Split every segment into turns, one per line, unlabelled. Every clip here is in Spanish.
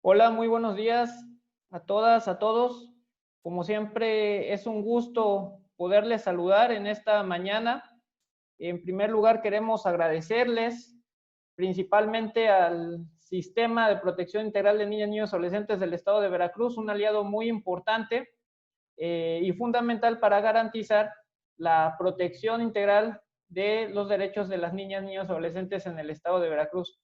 Hola, muy buenos días a todas, a todos. Como siempre, es un gusto poderles saludar en esta mañana. En primer lugar, queremos agradecerles principalmente al Sistema de Protección Integral de Niñas, Niños y Adolescentes del Estado de Veracruz, un aliado muy importante y fundamental para garantizar la protección integral de los derechos de las niñas, niños y adolescentes en el Estado de Veracruz.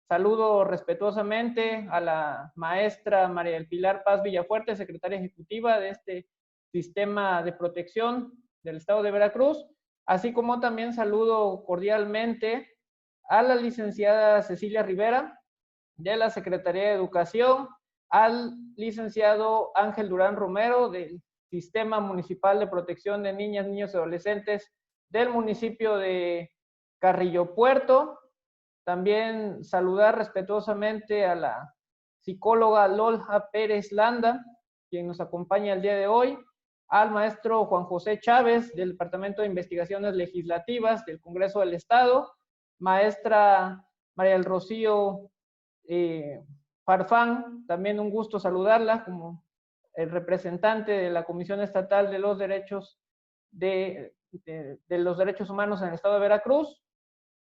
Saludo respetuosamente a la maestra María del Pilar Paz Villafuerte, secretaria ejecutiva de este sistema de protección del Estado de Veracruz, así como también saludo cordialmente a la licenciada Cecilia Rivera de la Secretaría de Educación, al licenciado Ángel Durán Romero del Sistema Municipal de Protección de Niñas, Niños y Adolescentes del municipio de Carrillo Puerto. También saludar respetuosamente a la psicóloga Lolja Pérez Landa, quien nos acompaña el día de hoy, al maestro Juan José Chávez del Departamento de Investigaciones Legislativas del Congreso del Estado, maestra María del Rocío Farfán, también un gusto saludarla como el representante de la Comisión Estatal de los Derechos de los Derechos Humanos en el Estado de Veracruz.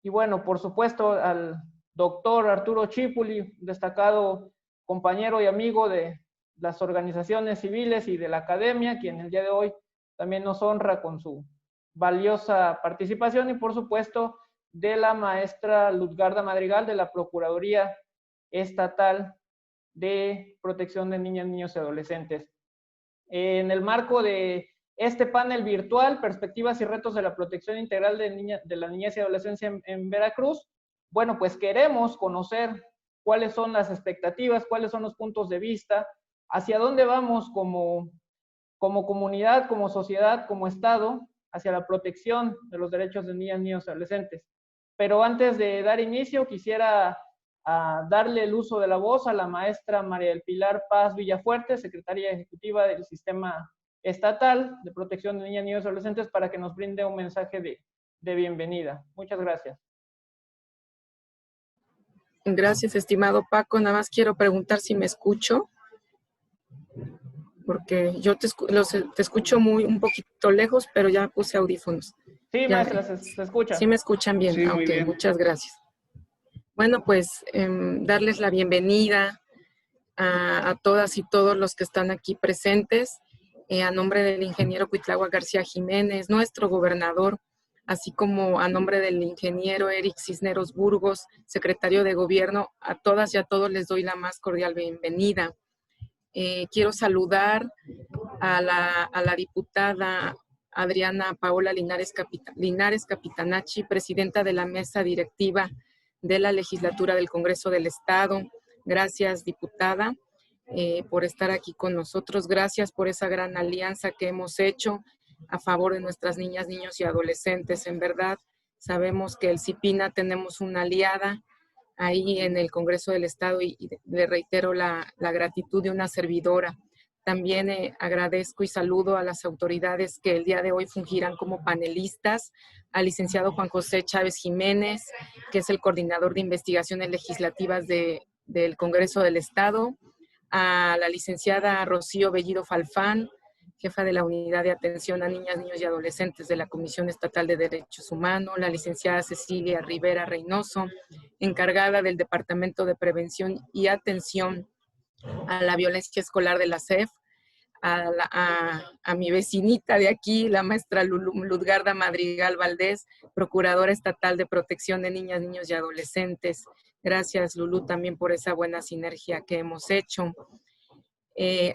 Y bueno, por supuesto, al doctor Arturo Chipuli, destacado compañero y amigo de las organizaciones civiles y de la academia, quien el día de hoy también nos honra con su valiosa participación, y por supuesto de la maestra Luzgarda Madrigal de la Procuraduría Estatal de Protección de Niñas, Niños y Adolescentes. En el marco de este panel virtual, Perspectivas y Retos de la Protección Integral de la Niñez y Adolescencia en Veracruz, bueno, pues queremos conocer cuáles son las expectativas, cuáles son los puntos de vista, hacia dónde vamos como comunidad, como sociedad, como Estado, hacia la protección de los derechos de niñas, niños y adolescentes. Pero antes de dar inicio, quisiera darle el uso de la voz a la maestra María del Pilar Paz Villafuerte, secretaria ejecutiva del Sistema Estatal de Protección de Niñas, Niños y Adolescentes, para que nos brinde un mensaje de bienvenida. Muchas gracias.
Gracias, estimado Paco. Nada más quiero preguntar si me escucho, porque yo te escucho un poquito lejos, pero ya me puse audífonos.
Sí,
ya,
maestra, se escucha.
¿Sí me escuchan bien?
Sí, muy bien.
Muchas gracias. Bueno, pues darles la bienvenida a todas y todos los que están aquí presentes, a nombre del ingeniero Cuitláhuac García Jiménez, nuestro gobernador, así como a nombre del ingeniero Eric Cisneros Burgos, secretario de Gobierno. A todas y a todos les doy la más cordial bienvenida. Quiero saludar a la diputada Adriana Paola Linares Capitanacci, presidenta de la mesa directiva de la legislatura del Congreso del Estado. Gracias, diputada, por estar aquí con nosotros. Gracias por esa gran alianza que hemos hecho a favor de nuestras niñas, niños y adolescentes. En verdad, sabemos que el CIPINA tenemos una aliada ahí en el Congreso del Estado y le reitero la gratitud de una servidora. También agradezco y saludo a las autoridades que el día de hoy fungirán como panelistas, al licenciado Juan José Chávez Jiménez, que es el coordinador de investigaciones legislativas del Congreso del Estado, a la licenciada Rocío Bellido Falfán, jefa de la Unidad de Atención a Niñas, Niños y Adolescentes de la Comisión Estatal de Derechos Humanos, la licenciada Cecilia Rivera Reynoso, encargada del Departamento de Prevención y Atención a la Violencia Escolar de la SEF, a mi vecinita de aquí, la maestra Luzgarda Madrigal Valdés, Procuradora Estatal de Protección de Niñas, Niños y Adolescentes. Gracias, Lulú, también por esa buena sinergia que hemos hecho.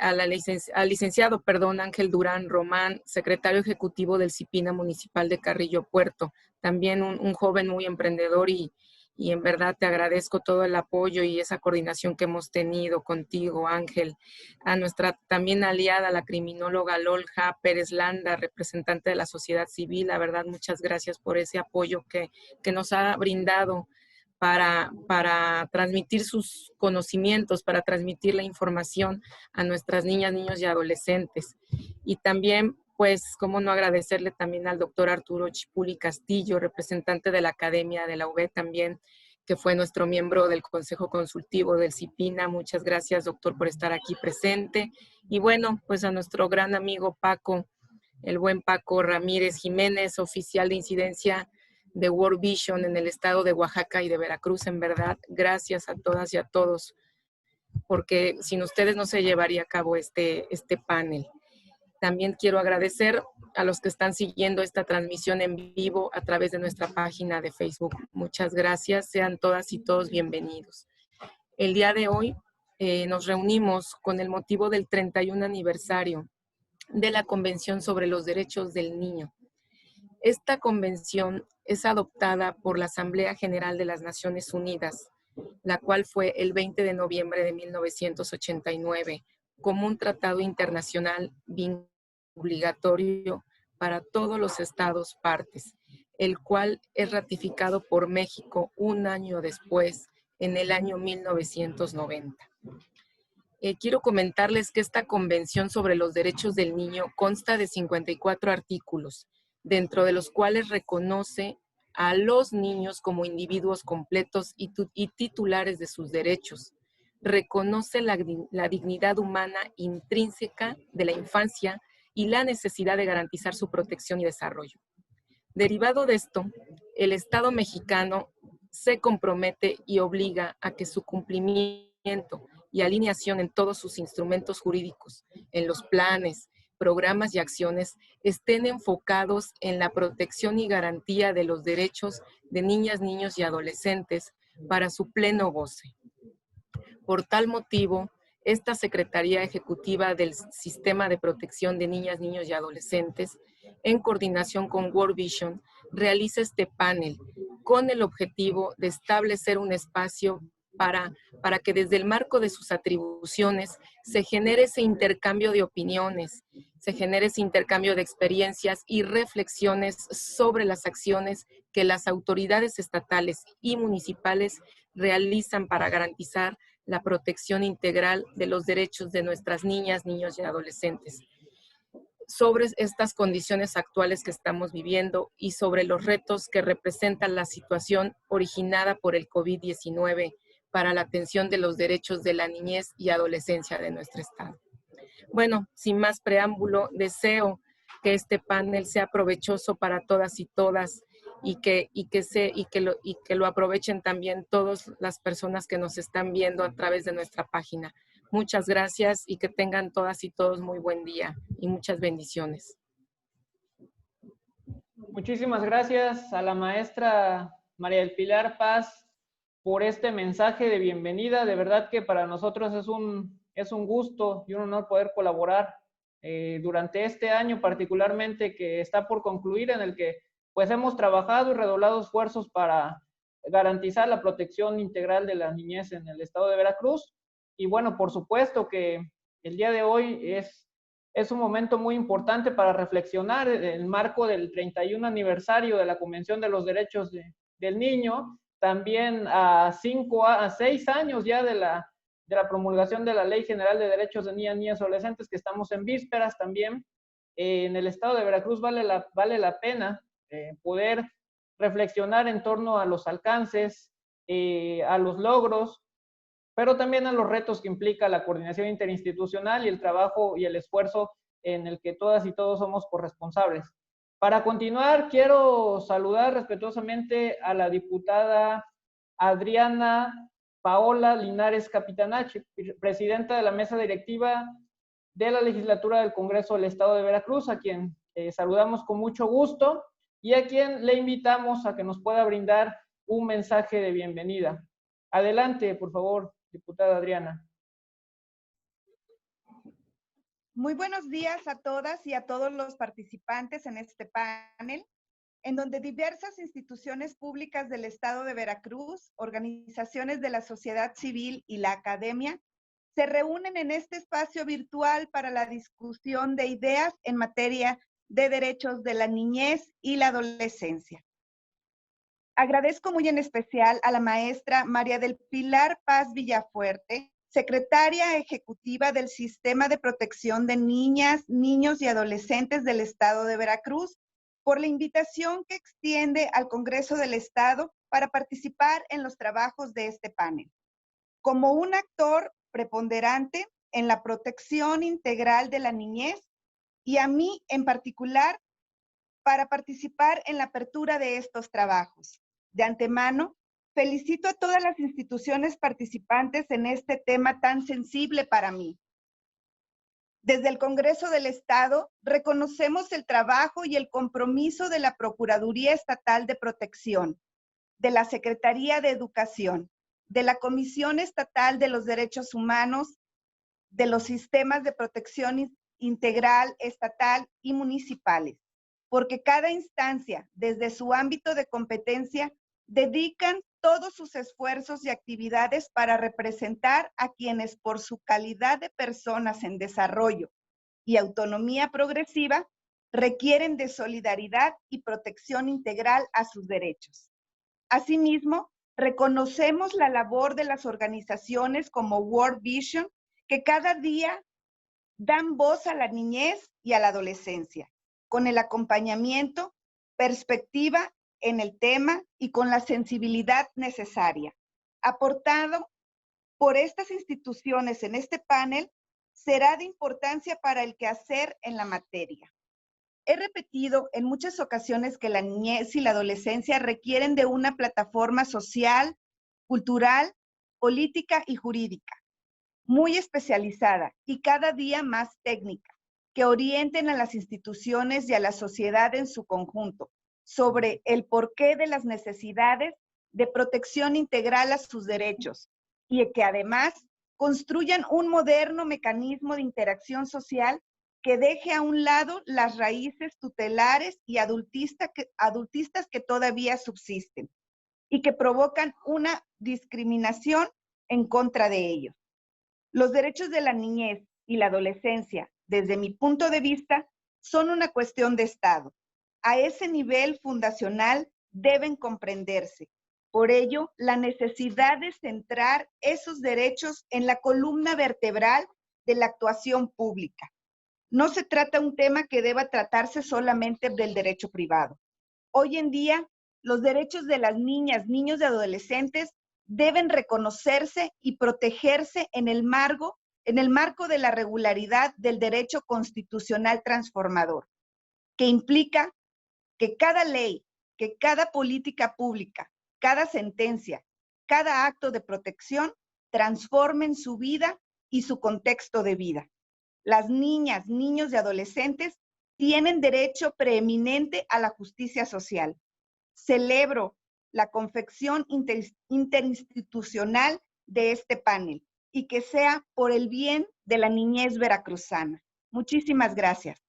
Al licenciado Ángel Durán Román, secretario ejecutivo del CIPINA Municipal de Carrillo Puerto, también un joven muy emprendedor y en verdad te agradezco todo el apoyo y esa coordinación que hemos tenido contigo, Ángel. A nuestra también aliada, la criminóloga Lolja Pérez Landa, representante de la sociedad civil, la verdad, muchas gracias por ese apoyo que nos ha brindado para transmitir sus conocimientos, para transmitir la información a nuestras niñas, niños y adolescentes. Y también, pues, cómo no agradecerle también al doctor Arturo Chipuli Castillo, representante de la Academia de la UB también, que fue nuestro miembro del Consejo Consultivo del CIPINA. Muchas gracias, doctor, por estar aquí presente. Y bueno, pues a nuestro gran amigo Paco, el buen Paco Ramírez Jiménez, oficial de incidencia de World Vision en el estado de Oaxaca y de Veracruz. En verdad, gracias a todas y a todos, porque sin ustedes no se llevaría a cabo este panel. También quiero agradecer a los que están siguiendo esta transmisión en vivo a través de nuestra página de Facebook. Muchas gracias, sean todas y todos bienvenidos. El día de hoy nos reunimos con el motivo del 31 aniversario de la Convención sobre los Derechos del Niño. Esta convención es adoptada por la Asamblea General de las Naciones Unidas, la cual fue el 20 de noviembre de 1989, como un tratado internacional obligatorio para todos los estados partes, el cual es ratificado por México un año después, en el año 1990. Quiero comentarles que esta Convención sobre los Derechos del Niño consta de 54 artículos, dentro de los cuales reconoce a los niños como individuos completos y titulares de sus derechos. Reconoce la dignidad humana intrínseca de la infancia y la necesidad de garantizar su protección y desarrollo. Derivado de esto, el Estado mexicano se compromete y obliga a que su cumplimiento y alineación en todos sus instrumentos jurídicos, en los planes, programas y acciones, estén enfocados en la protección y garantía de los derechos de niñas, niños y adolescentes para su pleno goce. Por tal motivo, esta Secretaría Ejecutiva del Sistema de Protección de Niñas, Niños y Adolescentes, en coordinación con World Vision, realiza este panel con el objetivo de establecer un espacio para que desde el marco de sus atribuciones se genere ese intercambio de opiniones, se genere ese intercambio de experiencias y reflexiones sobre las acciones que las autoridades estatales y municipales realizan para garantizar la protección integral de los derechos de nuestras niñas, niños y adolescentes, sobre estas condiciones actuales que estamos viviendo y sobre los retos que representa la situación originada por el COVID-19 para la atención de los derechos de la niñez y adolescencia de nuestro estado. Bueno, sin más preámbulo, deseo que este panel sea provechoso para todas y todas y que lo aprovechen también todas las personas que nos están viendo a través de nuestra página. Muchas gracias y que tengan todas y todos muy buen día y muchas bendiciones.
Muchísimas gracias a la maestra María del Pilar Paz por este mensaje de bienvenida. De verdad que para nosotros es un gusto y un honor poder colaborar durante este año particularmente que está por concluir, en el que pues hemos trabajado y redoblado esfuerzos para garantizar la protección integral de la niñez en el estado de Veracruz. Y bueno, por supuesto que el día de hoy es un momento muy importante para reflexionar en el marco del 31 aniversario de la Convención de los Derechos del Niño, también a 6 años ya de la promulgación de la Ley General de Derechos de Niñas, Niños y Adolescentes, que estamos en vísperas también. En el estado de Veracruz vale la pena poder reflexionar en torno a los alcances, a los logros, pero también a los retos que implica la coordinación interinstitucional y el trabajo y el esfuerzo en el que todas y todos somos corresponsables. Para continuar, quiero saludar respetuosamente a la diputada Adriana Paola Linares Capitanache, presidenta de la mesa directiva de la legislatura del Congreso del Estado de Veracruz, a quien saludamos con mucho gusto y a quien le invitamos a que nos pueda brindar un mensaje de bienvenida. Adelante, por favor, diputada Adriana.
Muy buenos días a todas y a todos los participantes en este panel, en donde diversas instituciones públicas del Estado de Veracruz, organizaciones de la sociedad civil y la academia se reúnen en este espacio virtual para la discusión de ideas en materia de derechos de la niñez y la adolescencia. Agradezco muy en especial a la maestra María del Pilar Paz Villafuerte, secretaria ejecutiva del Sistema de Protección de Niñas, Niños y Adolescentes del Estado de Veracruz, por la invitación que extiende al Congreso del Estado para participar en los trabajos de este panel. Como un actor preponderante en la protección integral de la niñez y a mí en particular para participar en la apertura de estos trabajos. De antemano, felicito a todas las instituciones participantes en este tema tan sensible para mí. Desde el Congreso del Estado, reconocemos el trabajo y el compromiso de la Procuraduría Estatal de Protección, de la Secretaría de Educación, de la Comisión Estatal de los Derechos Humanos, de los sistemas de protección integral, estatal y municipales, porque cada instancia, desde su ámbito de competencia, dedican todos sus esfuerzos y actividades para representar a quienes por su calidad de personas en desarrollo y autonomía progresiva requieren de solidaridad y protección integral a sus derechos. Asimismo, reconocemos la labor de las organizaciones como World Vision, que cada día dan voz a la niñez y a la adolescencia, con el acompañamiento, perspectiva en el tema y con la sensibilidad necesaria. Aportado por estas instituciones en este panel, será de importancia para el quehacer en la materia. He repetido en muchas ocasiones que la niñez y la adolescencia requieren de una plataforma social, cultural, política y jurídica, muy especializada y cada día más técnica, que orienten a las instituciones y a la sociedad en su conjunto sobre el porqué de las necesidades de protección integral a sus derechos y que además construyan un moderno mecanismo de interacción social que deje a un lado las raíces tutelares y adultistas que todavía subsisten y que provocan una discriminación en contra de ellos. Los derechos de la niñez y la adolescencia, desde mi punto de vista, son una cuestión de Estado. A ese nivel fundacional deben comprenderse. Por ello, la necesidad de centrar esos derechos en la columna vertebral de la actuación pública. No se trata de un tema que deba tratarse solamente del derecho privado. Hoy en día, los derechos de las niñas, niños y adolescentes deben reconocerse y protegerse en el marco de la regularidad del derecho constitucional transformador, que implica que cada ley, que cada política pública, cada sentencia, cada acto de protección transformen su vida y su contexto de vida. Las niñas, niños y adolescentes tienen derecho preeminente a la justicia social. Celebro la confección interinstitucional de este panel y que sea por el bien de la niñez veracruzana. Muchísimas gracias.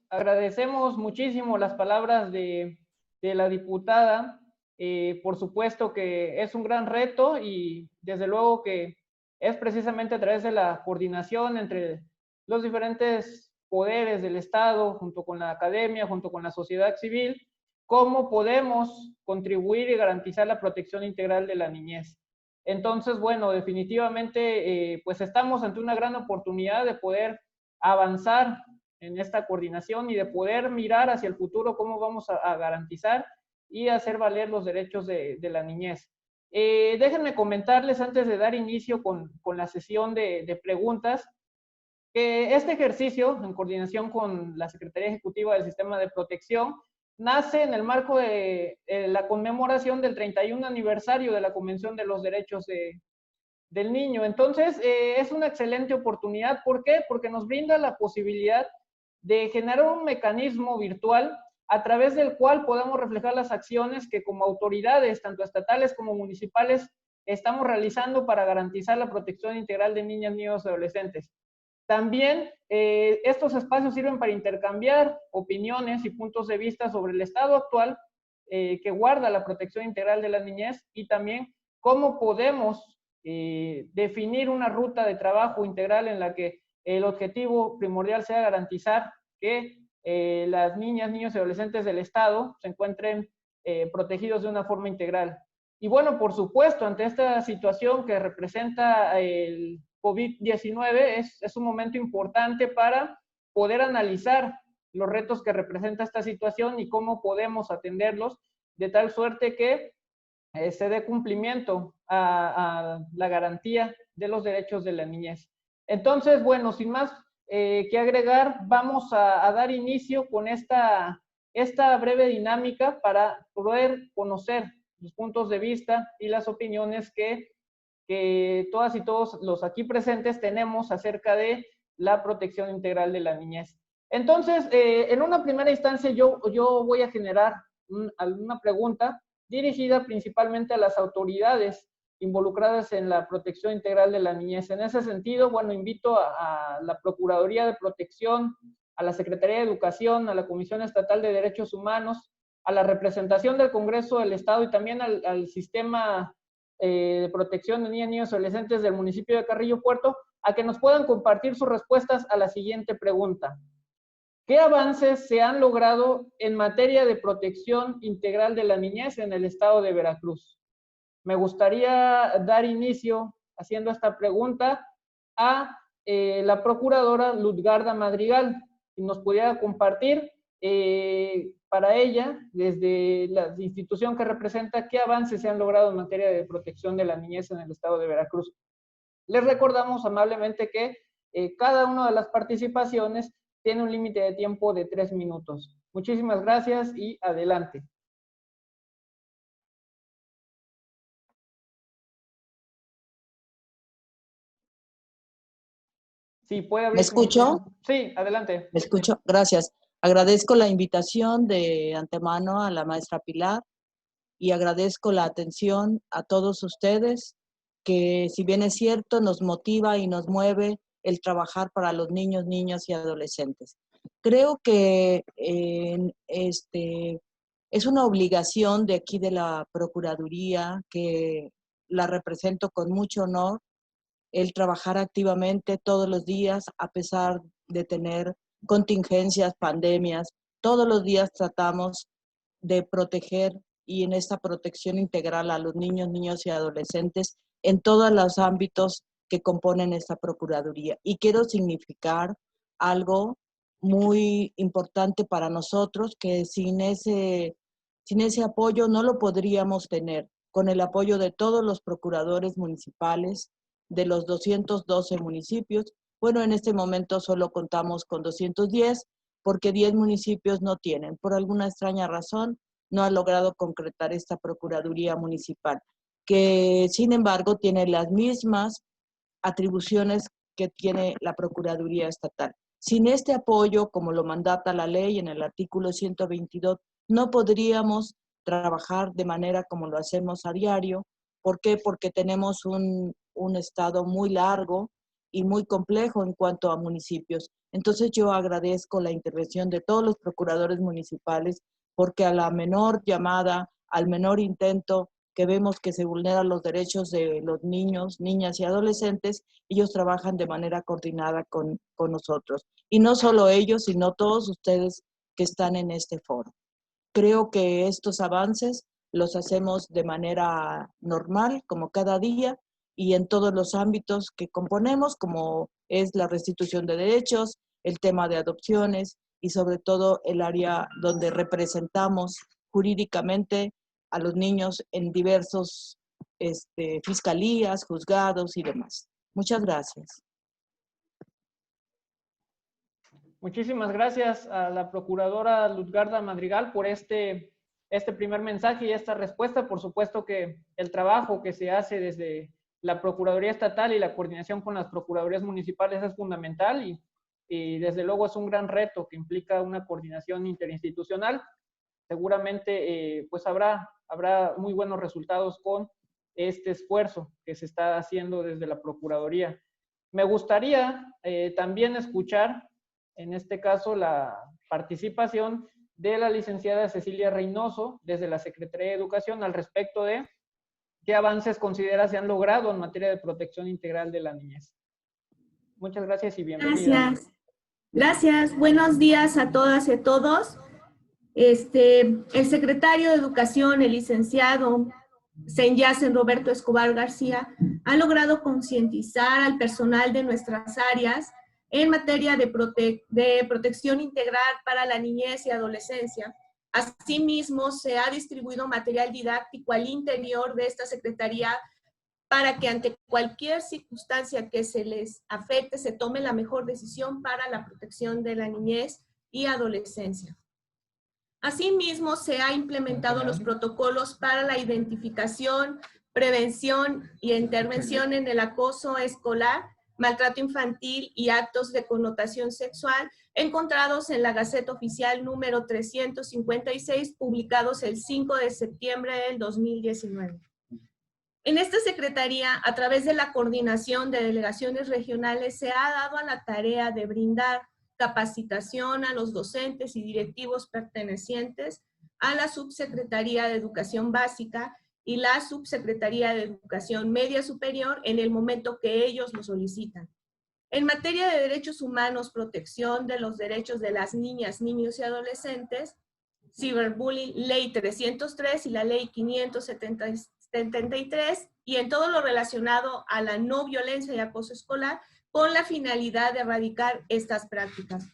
Agradecemos muchísimo las palabras de la diputada. Por supuesto que es un gran reto y desde luego que es precisamente a través de la coordinación entre los diferentes poderes del Estado, junto con la academia, junto con la sociedad civil, cómo podemos contribuir y garantizar la protección integral de la niñez. Entonces, bueno, definitivamente, pues estamos ante una gran oportunidad de poder avanzar en esta coordinación y de poder mirar hacia el futuro cómo vamos a garantizar y hacer valer los derechos de la niñez. Déjenme comentarles antes de dar inicio con la sesión de preguntas, que este ejercicio, en coordinación con la Secretaría Ejecutiva del Sistema de Protección, nace en el marco de la conmemoración del 31 aniversario de la Convención de los Derechos del Niño. Entonces, es una excelente oportunidad. ¿Por qué? Porque nos brinda la posibilidad de generar un mecanismo virtual a través del cual podamos reflejar las acciones que como autoridades, tanto estatales como municipales, estamos realizando para garantizar la protección integral de niñas, niños y adolescentes. También estos espacios sirven para intercambiar opiniones y puntos de vista sobre el estado actual que guarda la protección integral de la niñez y también cómo podemos definir una ruta de trabajo integral en la que el objetivo primordial sea garantizar que las niñas, niños y adolescentes del Estado se encuentren protegidos de una forma integral. Y bueno, por supuesto, ante esta situación que representa COVID-19 es un momento importante para poder analizar los retos que representa esta situación y cómo podemos atenderlos de tal suerte que se dé cumplimiento a la garantía de los derechos de la niñez. Entonces, bueno, sin más que agregar, vamos a dar inicio con esta breve dinámica para poder conocer los puntos de vista y las opiniones que todas y todos los aquí presentes tenemos acerca de la protección integral de la niñez. Entonces, en una primera instancia, yo voy a generar alguna pregunta dirigida principalmente a las autoridades involucradas en la protección integral de la niñez. En ese sentido, bueno, invito a la Procuraduría de Protección, a la Secretaría de Educación, a la Comisión Estatal de Derechos Humanos, a la representación del Congreso del Estado y también al Sistema de Protección de Niñas, Niños y Adolescentes del municipio de Carrillo Puerto, a que nos puedan compartir sus respuestas a la siguiente pregunta. ¿Qué avances se han logrado en materia de protección integral de la niñez en el estado de Veracruz? Me gustaría dar inicio haciendo esta pregunta a la procuradora Lutgarda Madrigal, si nos pudiera compartir para ella, desde la institución que representa, qué avances se han logrado en materia de protección de la niñez en el estado de Veracruz. Les recordamos amablemente que cada una de las participaciones tiene un límite de tiempo de 3 minutos. Muchísimas gracias y adelante. Sí, puede abrir.
¿Me escucho?
Sí, adelante.
Me escucho, gracias. Agradezco la invitación de antemano a la maestra Pilar y agradezco la atención a todos ustedes, que si bien es cierto, nos motiva y nos mueve el trabajar para los niños, niñas y adolescentes. Creo que es una obligación de aquí de la Procuraduría, que la represento con mucho honor, el trabajar activamente todos los días, a pesar de tener contingencias, pandemias. Todos los días tratamos de proteger y en esta protección integral a los niños, niños y adolescentes en todos los ámbitos que componen esta Procuraduría. Y quiero significar algo muy importante para nosotros, que sin ese apoyo no lo podríamos tener. Con el apoyo de todos los procuradores municipales, de los 212 municipios. Bueno, en este momento solo contamos con 210 porque 10 municipios no tienen. Por alguna extraña razón, no ha logrado concretar esta Procuraduría Municipal, que sin embargo tiene las mismas atribuciones que tiene la Procuraduría Estatal. Sin este apoyo, como lo mandata la ley en el artículo 122, no podríamos trabajar de manera como lo hacemos a diario. ¿Por qué? Porque tenemos un estado muy largo y muy complejo en cuanto a municipios. Entonces yo agradezco la intervención de todos los procuradores municipales, porque a la menor llamada, al menor intento que vemos que se vulneran los derechos de los niños, niñas y adolescentes, ellos trabajan de manera coordinada con nosotros. Y no solo ellos, sino todos ustedes que están en este foro. Creo que estos avances los hacemos de manera normal, como cada día, y en todos los ámbitos que componemos, como es la restitución de derechos, el tema de adopciones y sobre todo el área donde representamos jurídicamente a los niños en diversos fiscalías, juzgados y demás. Muchas gracias.
Muchísimas gracias a la procuradora Lutgarda Madrigal por este primer mensaje y esta respuesta. Por supuesto que el trabajo que se hace desde la Procuraduría Estatal y la coordinación con las Procuradurías Municipales es fundamental y desde luego es un gran reto que implica una coordinación interinstitucional. Seguramente pues habrá muy buenos resultados con este esfuerzo que se está haciendo desde la Procuraduría. Me gustaría también escuchar, en este caso, la participación de la licenciada Cecilia Reynoso desde la Secretaría de Educación al respecto de qué avances considera se han logrado en materia de protección integral de la niñez. Muchas gracias y bienvenida.
Gracias. Buenos días a todas y a todos. El secretario de Educación, el licenciado Senyacen Roberto Escobar García, ha logrado concientizar al personal de nuestras áreas en materia de protección integral para la niñez y adolescencia. Asimismo, se ha distribuido material didáctico al interior de esta Secretaría para que ante cualquier circunstancia que se les afecte, se tome la mejor decisión para la protección de la niñez y adolescencia. Asimismo, se han implementado los protocolos para la identificación, prevención y intervención en el acoso escolar, maltrato infantil y actos de connotación sexual encontrados en la Gaceta Oficial número 356, publicados el 5 de septiembre del 2019. En esta Secretaría, a través de la coordinación de delegaciones regionales, se ha dado a la tarea de brindar capacitación a los docentes y directivos pertenecientes a la Subsecretaría de Educación Básica y la Subsecretaría de Educación Media Superior en el momento que ellos lo solicitan. En materia de derechos humanos, protección de los derechos de las niñas, niños y adolescentes, Cyberbullying, Ley 303 y la Ley 573, y en todo lo relacionado a la no violencia y acoso escolar, con la finalidad de erradicar estas prácticas.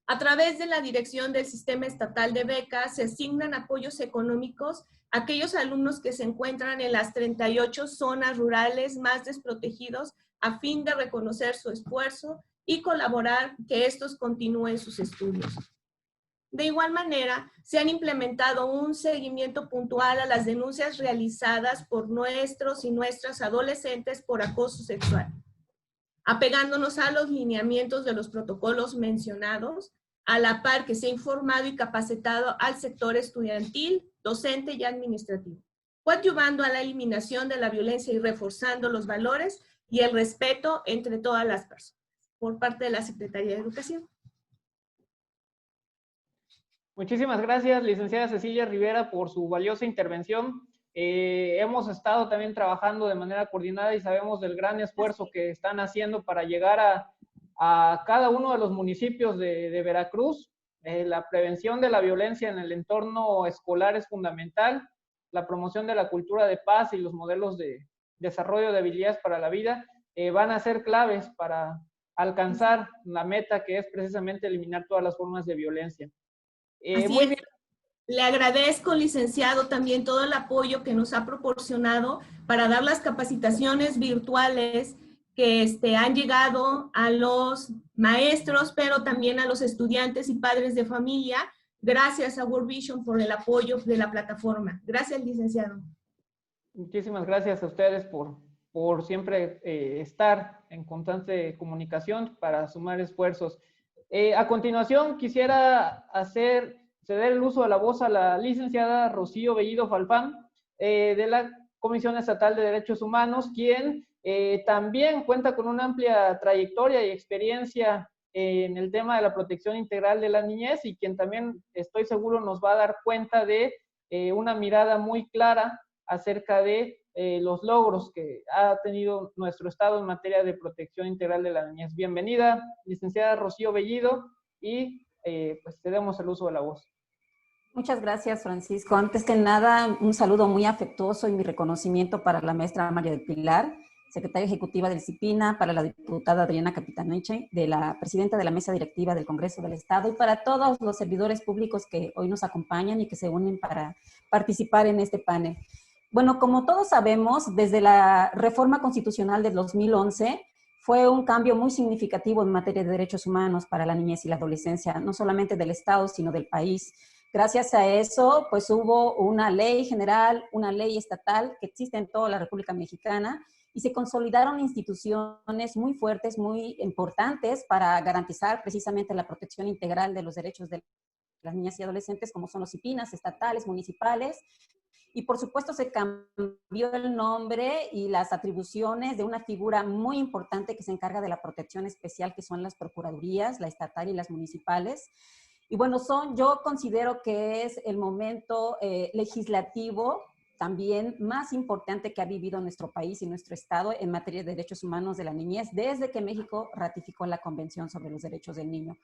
A través de la dirección del Sistema Estatal de Becas, se asignan apoyos económicos a aquellos alumnos que se encuentran en las 38 zonas rurales más desprotegidos, a fin de reconocer su esfuerzo y colaborar que estos continúen sus estudios. De igual manera, se han implementado un seguimiento puntual a las denuncias realizadas por nuestros y nuestras adolescentes por acoso sexual, apegándonos a los lineamientos de los protocolos mencionados, a la par que se ha informado y capacitado al sector estudiantil, docente y administrativo, coadyuvando a la eliminación de la violencia y reforzando los valores y el respeto entre todas las personas, por parte de la Secretaría de Educación.
Muchísimas gracias, licenciada Cecilia Rivera, por su valiosa intervención. Hemos estado también trabajando de manera coordinada y sabemos del gran esfuerzo que están haciendo para llegar a cada uno de los municipios de Veracruz. La prevención de la violencia en el entorno escolar es fundamental. La promoción de la cultura de paz y los modelos de desarrollo de habilidades para la vida van a ser claves para alcanzar la meta, que es precisamente eliminar todas las formas de violencia. Muy bien.
Le agradezco, licenciado, también todo el apoyo que nos ha proporcionado para dar las capacitaciones virtuales que han llegado a los maestros, pero también a los estudiantes y padres de familia. Gracias a World Vision por el apoyo de la plataforma. Gracias, licenciado.
Muchísimas gracias a ustedes por siempre estar en constante comunicación para sumar esfuerzos. A continuación, quisiera ceder el uso de la voz a la licenciada Rocío Bellido Falfán, de la Comisión Estatal de Derechos Humanos, quien también cuenta con una amplia trayectoria y experiencia en el tema de la protección integral de la niñez, y quien también, estoy seguro, nos va a dar cuenta de una mirada muy clara acerca de los logros que ha tenido nuestro Estado en materia de protección integral de la niñez. Bienvenida, licenciada Rocío Bellido, y pues cedemos el uso de la voz.
Muchas gracias, Francisco. Antes que nada, un saludo muy afectuoso y mi reconocimiento para la maestra María del Pilar, secretaria ejecutiva del CIPINA, para la diputada Adriana Capitaneche, de la presidenta de la mesa directiva del Congreso del Estado, y para todos los servidores públicos que hoy nos acompañan y que se unen para participar en este panel. Bueno, como todos sabemos, desde la reforma constitucional del 2011, fue un cambio muy significativo en materia de derechos humanos para la niñez y la adolescencia, no solamente del Estado, sino del país. Gracias a eso, pues hubo una ley general, una ley estatal que existe en toda la República Mexicana, y se consolidaron instituciones muy fuertes, muy importantes para garantizar precisamente la protección integral de los derechos de las niñas y adolescentes, como son los CIPINAs estatales, municipales. Y por supuesto se cambió el nombre y las atribuciones de una figura muy importante que se encarga de la protección especial, que son las procuradurías, la estatal y las municipales. Y bueno, yo considero que es el momento legislativo también más importante que ha vivido nuestro país y nuestro Estado en materia de derechos humanos de la niñez, desde que México ratificó la Convención sobre los Derechos del Niño.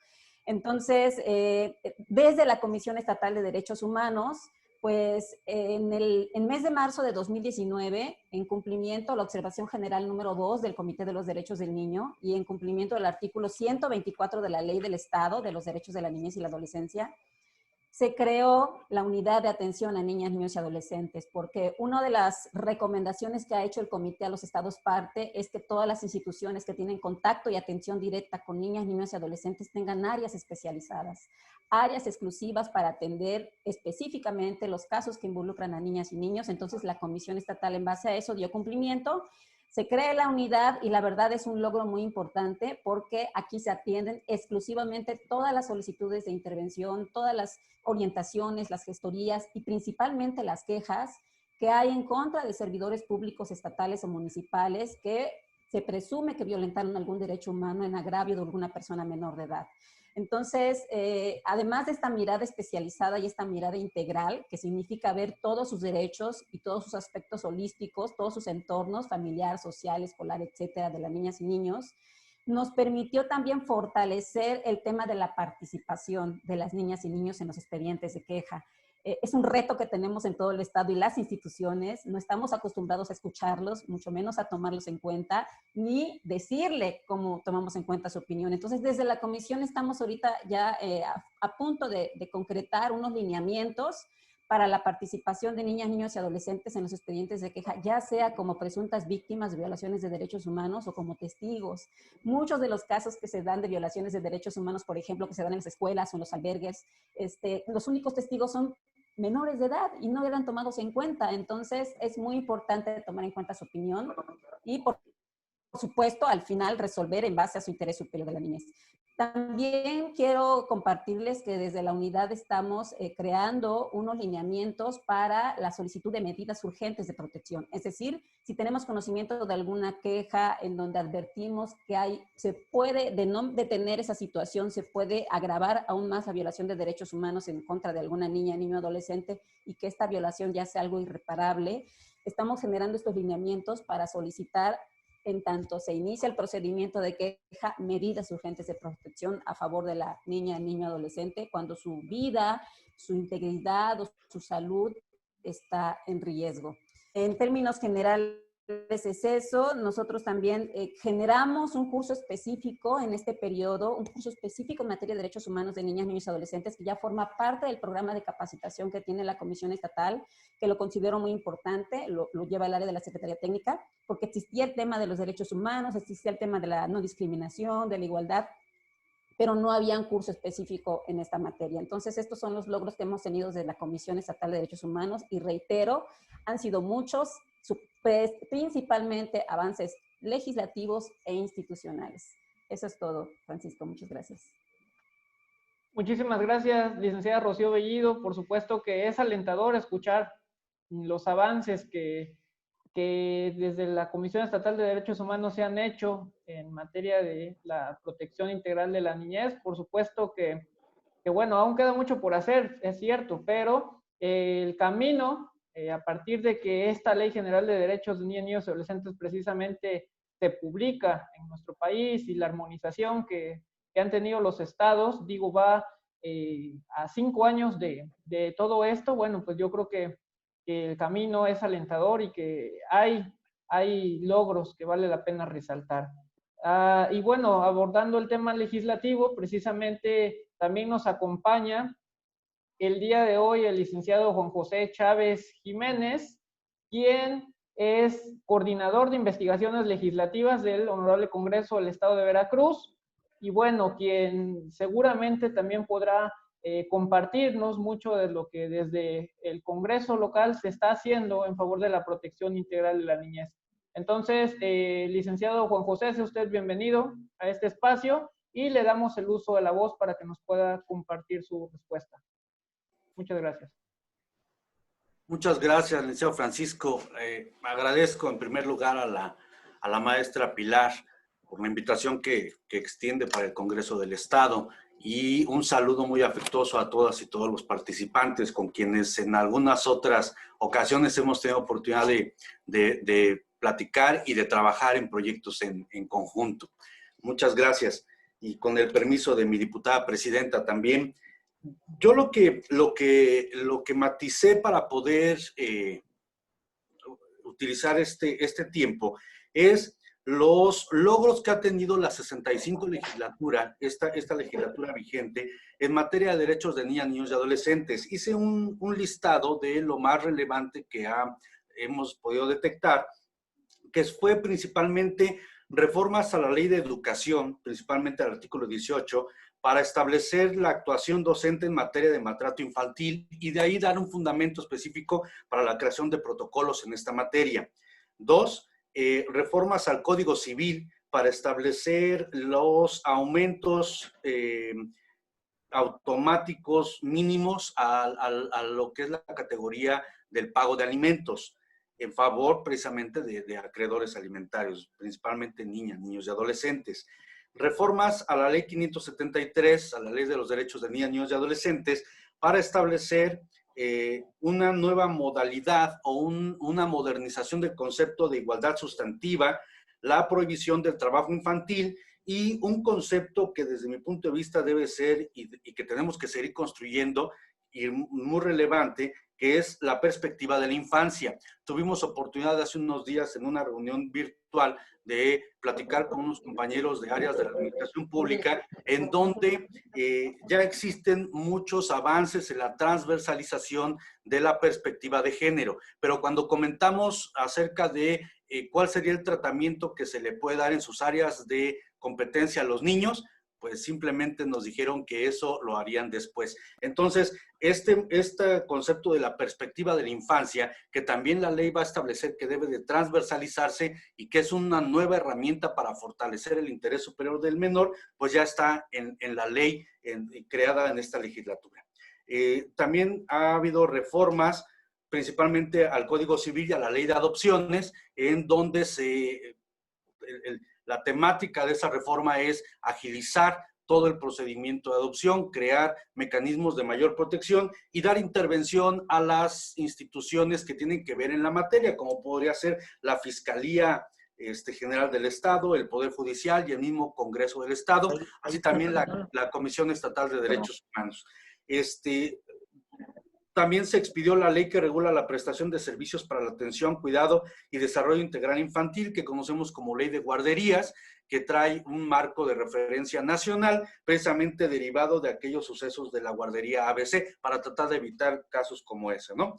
Entonces, desde la Comisión Estatal de Derechos Humanos, Pues en el mes de marzo de 2019, en cumplimiento a la observación general número 2 del Comité de los Derechos del Niño y en cumplimiento del artículo 124 de la Ley del Estado de los Derechos de la Niñez y la Adolescencia, se creó la unidad de atención a niñas, niños y adolescentes, porque una de las recomendaciones que ha hecho el comité a los estados parte es que todas las instituciones que tienen contacto y atención directa con niñas, niños y adolescentes tengan áreas especializadas, áreas exclusivas para atender específicamente los casos que involucran a niñas y niños. Entonces la Comisión Estatal en base a eso dio cumplimiento. Se crea la unidad y la verdad es un logro muy importante porque aquí se atienden exclusivamente todas las solicitudes de intervención, todas las orientaciones, las gestorías y principalmente las quejas que hay en contra de servidores públicos estatales o municipales que se presume que violentaron algún derecho humano en agravio de alguna persona menor de edad. Entonces, además de esta mirada especializada y esta mirada integral, que significa ver todos sus derechos y todos sus aspectos holísticos, todos sus entornos familiar, social, escolar, etcétera, de las niñas y niños, nos permitió también fortalecer el tema de la participación de las niñas y niños en los expedientes de queja. Es un reto que tenemos en todo el Estado y las instituciones. No estamos acostumbrados a escucharlos, mucho menos a tomarlos en cuenta, ni decirle cómo tomamos en cuenta su opinión. Entonces, desde la comisión estamos ahorita ya a punto de concretar unos lineamientos para la participación de niñas, niños y adolescentes en los expedientes de queja, ya sea como presuntas víctimas de violaciones de derechos humanos o como testigos. Muchos de los casos que se dan de violaciones de derechos humanos, por ejemplo, que se dan en las escuelas o en los albergues, los únicos testigos son menores de edad y no eran tomados en cuenta. Entonces, es muy importante tomar en cuenta su opinión y, por supuesto, al final resolver en base a su interés superior de la niñez. También quiero compartirles que desde la unidad estamos creando unos lineamientos para la solicitud de medidas urgentes de protección. Es decir, si tenemos conocimiento de alguna queja en donde advertimos que se puede, de no detener esa situación, se puede agravar aún más la violación de derechos humanos en contra de alguna niña, niño, adolescente y que esta violación ya sea algo irreparable, estamos generando estos lineamientos para solicitar, en tanto se inicia el procedimiento de queja, medidas urgentes de protección a favor de la niña, niño, adolescente, cuando su vida, su integridad o su salud está en riesgo. En términos generales es eso. Nosotros también generamos un curso específico en este periodo, un curso específico en materia de derechos humanos de niñas, niños y adolescentes, que ya forma parte del programa de capacitación que tiene la Comisión Estatal, que lo considero muy importante, lo lleva el área de la Secretaría Técnica, porque existía el tema de los derechos humanos, existía el tema de la no discriminación, de la igualdad, pero no había un curso específico en esta materia. Entonces, estos son los logros que hemos tenido desde la Comisión Estatal de Derechos Humanos y reitero, han sido muchos, principalmente avances legislativos e institucionales. Eso es todo, Francisco. Muchas gracias.
Muchísimas gracias, licenciada Rocío Bellido. Por supuesto que es alentador escuchar los avances que desde la Comisión Estatal de Derechos Humanos se han hecho en materia de la protección integral de la niñez. Por supuesto que bueno, aún queda mucho por hacer, es cierto, pero el camino, a partir de que esta Ley General de Derechos de Niños y Adolescentes precisamente se publica en nuestro país y la armonización que han tenido los estados, digo, va a 5 años de todo esto. Bueno, pues yo creo que el camino es alentador y que hay logros que vale la pena resaltar. Y bueno, abordando el tema legislativo, precisamente también nos acompaña el día de hoy el licenciado Juan José Chávez Jiménez, quien es coordinador de investigaciones legislativas del Honorable Congreso del Estado de Veracruz, y bueno, quien seguramente también podrá compartirnos mucho de lo que desde el Congreso local se está haciendo en favor de la protección integral de la niñez. Entonces, licenciado Juan José, sea usted bienvenido a este espacio y le damos el uso de la voz para que nos pueda compartir su respuesta. Muchas gracias.
Muchas gracias, licenciado Francisco. Agradezco en primer lugar a la maestra Pilar por la invitación que extiende para el Congreso del Estado y un saludo muy afectuoso a todas y todos los participantes con quienes en algunas otras ocasiones hemos tenido oportunidad de platicar y de trabajar en proyectos en conjunto. Muchas gracias. Y con el permiso de mi diputada presidenta también, Yo lo que maticé para poder utilizar este tiempo es los logros que ha tenido la 65 legislatura, esta legislatura vigente, en materia de derechos de niñas, niños y adolescentes. Hice un listado de lo más relevante que hemos podido detectar, que fue principalmente reformas a la ley de educación, principalmente al artículo 18, para establecer la actuación docente en materia de maltrato infantil y de ahí dar un fundamento específico para la creación de protocolos en esta materia. 2, reformas al Código Civil para establecer los aumentos automáticos mínimos a lo que es la categoría del pago de alimentos en favor precisamente de acreedores alimentarios, principalmente niñas, niños y adolescentes. Reformas a la ley 573, a la ley de los derechos de niñas, niños y adolescentes, para establecer una nueva modalidad o una modernización del concepto de igualdad sustantiva, la prohibición del trabajo infantil y un concepto que desde mi punto de vista debe ser y que tenemos que seguir construyendo y muy relevante, que es la perspectiva de la infancia. Tuvimos oportunidad hace unos días en una reunión virtual de platicar con unos compañeros de áreas de la administración pública en donde ya existen muchos avances en la transversalización de la perspectiva de género, pero cuando comentamos acerca de cuál sería el tratamiento que se le puede dar en sus áreas de competencia a los niños, pues simplemente nos dijeron que eso lo harían después. Entonces, este concepto de la perspectiva de la infancia, que también la ley va a establecer que debe de transversalizarse y que es una nueva herramienta para fortalecer el interés superior del menor, pues ya está en la ley creada en esta legislatura. También ha habido reformas, principalmente al Código Civil y a la ley de adopciones, en donde la temática de esa reforma es agilizar todo el procedimiento de adopción, crear mecanismos de mayor protección y dar intervención a las instituciones que tienen que ver en la materia, como podría ser la Fiscalía General del Estado, el Poder Judicial y el mismo Congreso del Estado, así también la Comisión Estatal de Derechos Humanos. También se expidió la ley que regula la prestación de servicios para la atención, cuidado y desarrollo integral infantil, que conocemos como Ley de Guarderías, que trae un marco de referencia nacional, precisamente derivado de aquellos sucesos de la guardería ABC, para tratar de evitar casos como ese, ¿no?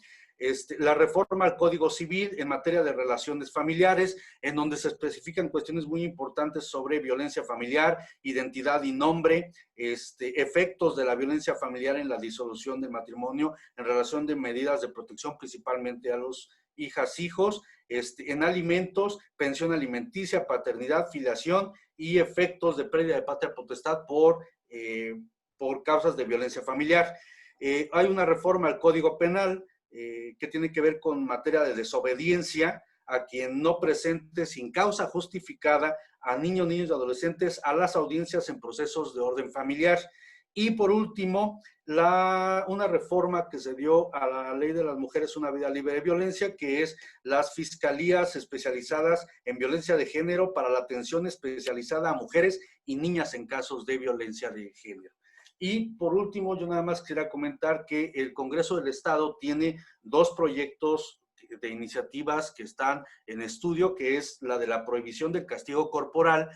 La reforma al Código Civil en materia de relaciones familiares, en donde se especifican cuestiones muy importantes sobre violencia familiar, identidad y nombre, efectos de la violencia familiar en la disolución del matrimonio, en relación de medidas de protección principalmente a los hijos, en alimentos, pensión alimenticia, paternidad, filiación y efectos de pérdida de patria potestad por causas de violencia familiar. Hay una reforma al Código Penal que tiene que ver con materia de desobediencia a quien no presente sin causa justificada a niños, niños y adolescentes a las audiencias en procesos de orden familiar. Y por último, una reforma que se dio a la Ley de las Mujeres Una Vida Libre de Violencia, que es las fiscalías especializadas en violencia de género para la atención especializada a mujeres y niñas en casos de violencia de género. Y por último, yo nada más quisiera comentar que el Congreso del Estado tiene 2 proyectos de iniciativas que están en estudio, que es la de la prohibición del castigo corporal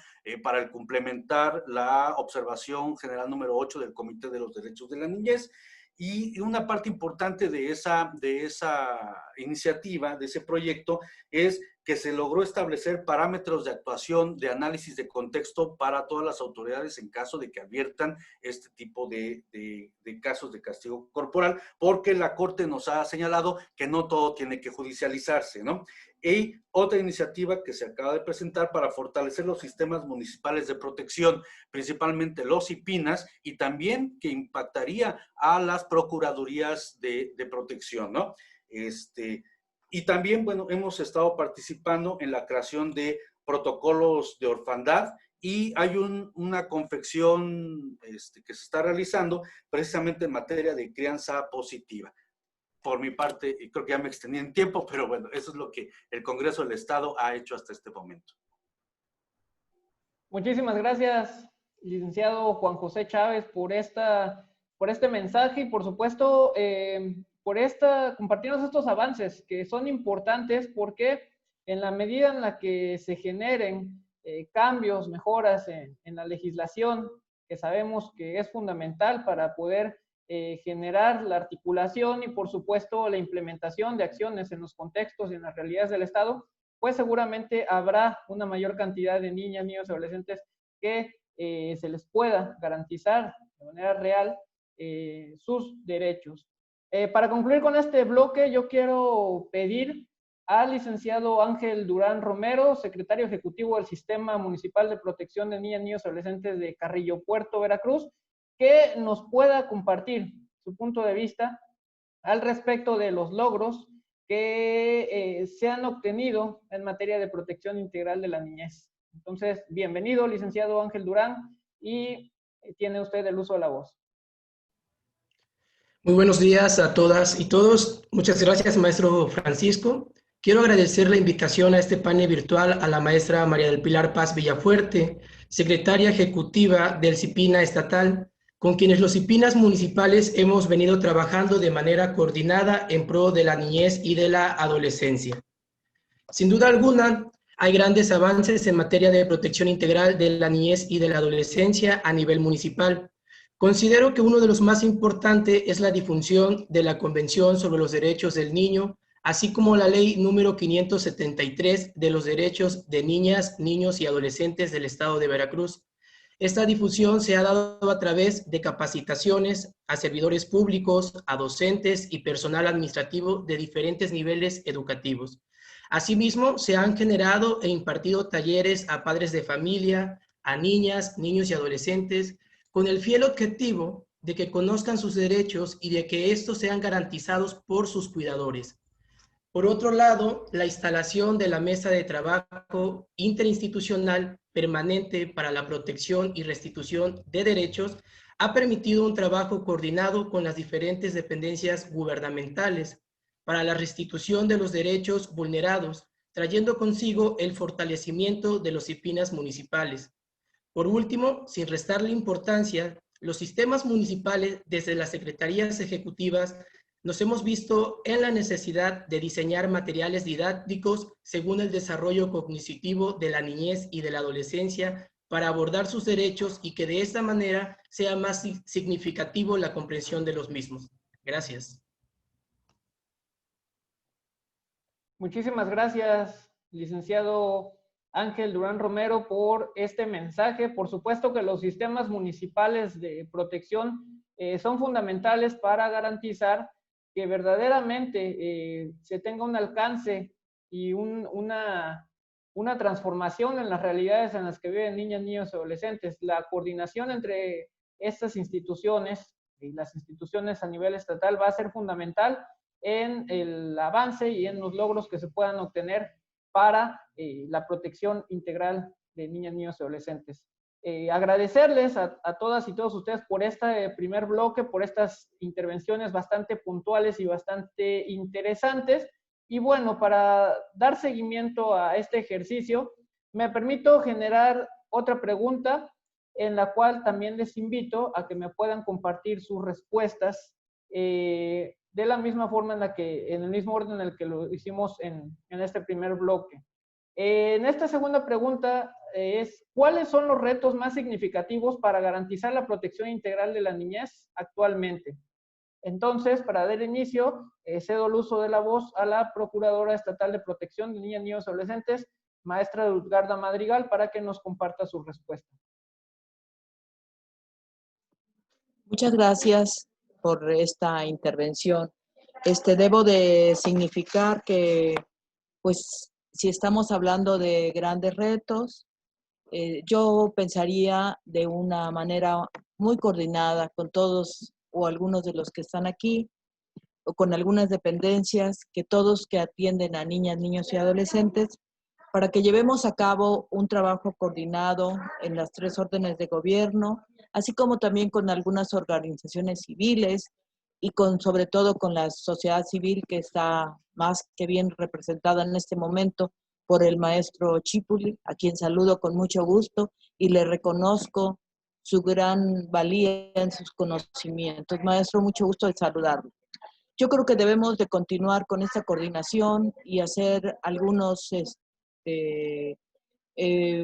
para el complementar la observación general número 8 del Comité de los Derechos de la Niñez. Y una parte importante de esa iniciativa, de ese proyecto, es que se logró establecer parámetros de actuación, de análisis de contexto para todas las autoridades en caso de que adviertan este tipo de casos de castigo corporal, porque la Corte nos ha señalado que no todo tiene que judicializarse, ¿no? Y otra iniciativa que se acaba de presentar para fortalecer los sistemas municipales de protección, principalmente los IPINAS, y también que impactaría a las procuradurías de protección, ¿no? Y también, bueno, hemos estado participando en la creación de protocolos de orfandad y hay una confección que se está realizando precisamente en materia de crianza positiva. Por mi parte, y creo que ya me extendí en tiempo, pero bueno, eso es lo que el Congreso del Estado ha hecho hasta este momento.
Muchísimas gracias, licenciado Juan José Chávez, por esta por este mensaje y por supuesto por compartirnos estos avances que son importantes porque en la medida en la que se generen cambios, mejoras en la legislación, que sabemos que es fundamental para poder generar la articulación y por supuesto la implementación de acciones en los contextos y en las realidades del Estado, pues seguramente habrá una mayor cantidad de niñas, niños y adolescentes que se les pueda garantizar de manera real sus derechos. Para concluir con este bloque, yo quiero pedir al licenciado Ángel Durán Romero, secretario ejecutivo del Sistema Municipal de Protección de Niñas, Niños y Adolescentes de Carrillo Puerto, Veracruz, que nos pueda compartir su punto de vista al respecto de los logros que se han obtenido en materia de protección integral de la niñez. Entonces, bienvenido, licenciado Ángel Durán, y tiene usted el uso de la voz.
Muy buenos días a todas y todos. Muchas gracias, maestro Francisco. Quiero agradecer la invitación a este panel virtual a la maestra María del Pilar Paz Villafuerte, secretaria ejecutiva del CIPINA estatal, con quienes los CIPINAs municipales hemos venido trabajando de manera coordinada en pro de la niñez y de la adolescencia. Sin duda alguna, hay grandes avances en materia de protección integral de la niñez y de la adolescencia a nivel municipal. Considero que uno de los más importantes es la difusión de la Convención sobre los Derechos del Niño, así como la Ley número 573 de los Derechos de Niñas, Niños y Adolescentes del Estado de Veracruz. Esta difusión se ha dado a través de capacitaciones a servidores públicos, a docentes y personal administrativo de diferentes niveles educativos. Asimismo, se han generado e impartido talleres a padres de familia, a niñas, niños y adolescentes, con el fiel objetivo de que conozcan sus derechos y de que estos sean garantizados por sus cuidadores. Por otro lado, la instalación de la mesa de trabajo interinstitucional permanente para la protección y restitución de derechos ha permitido un trabajo coordinado con las diferentes dependencias gubernamentales para la restitución de los derechos vulnerados, trayendo consigo el fortalecimiento de los CIPINAs municipales. Por último, sin restarle importancia, los sistemas municipales desde las secretarías ejecutivas nos hemos visto en la necesidad de diseñar materiales didácticos según el desarrollo cognitivo de la niñez y de la adolescencia para abordar sus derechos y que de esta manera sea más significativo la comprensión de los mismos. Gracias.
Muchísimas gracias, licenciado Ángel Durán Romero, por este mensaje. Por supuesto que los sistemas municipales de protección son fundamentales para garantizar que verdaderamente se tenga un alcance y una transformación en las realidades en las que viven niñas, niños y adolescentes. La coordinación entre estas instituciones y las instituciones a nivel estatal va a ser fundamental en el avance y en los logros que se puedan obtener para la protección integral de niñas, niños y adolescentes. Agradecerles a todas y todos ustedes por este primer bloque, por estas intervenciones bastante puntuales y bastante interesantes. Y bueno, para dar seguimiento a este ejercicio, me permito generar otra pregunta en la cual también les invito a que me puedan compartir sus respuestas de la misma forma en el mismo orden en el que lo hicimos en este primer bloque. En esta segunda pregunta es, ¿cuáles son los retos más significativos para garantizar la protección integral de la niñez actualmente? Entonces, para dar inicio, cedo el uso de la voz a la Procuradora Estatal de Protección de Niñas, Niños y Adolescentes, maestra Edgarda Madrigal, para que nos comparta su respuesta.
Muchas gracias por esta intervención. Debo de significar que, pues, si estamos hablando de grandes retos, yo pensaría de una manera muy coordinada con todos o algunos de los que están aquí, o con algunas dependencias, que todos que atienden a niñas, niños y adolescentes, para que llevemos a cabo un trabajo coordinado en las 3 órdenes de gobierno, así como también con algunas organizaciones civiles y sobre todo con la sociedad civil, que está más que bien representada en este momento por el maestro Chipuli, a quien saludo con mucho gusto y le reconozco su gran valía en sus conocimientos. Maestro, mucho gusto de saludarlo. Yo creo que debemos de continuar con esta coordinación y hacer algunos,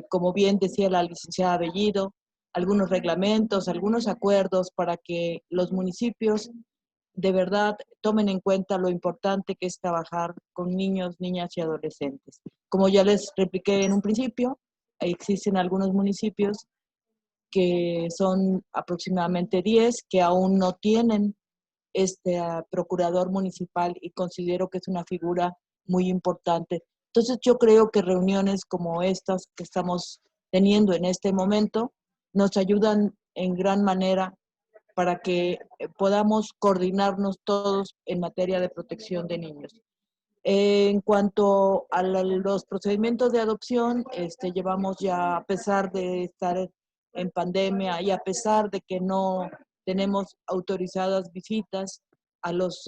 como bien decía la licenciada Bellido, algunos reglamentos, algunos acuerdos para que los municipios de verdad tomen en cuenta lo importante que es trabajar con niños, niñas y adolescentes. Como ya les repliqué en un principio, existen algunos municipios que son aproximadamente 10 que aún no tienen procurador municipal y considero que es una figura muy importante. Entonces yo creo que reuniones como estas que estamos teniendo en este momento nos ayudan en gran manera para que podamos coordinarnos todos en materia de protección de niños. En cuanto a los procedimientos de adopción, llevamos ya, a pesar de estar en pandemia y a pesar de que no tenemos autorizadas visitas a los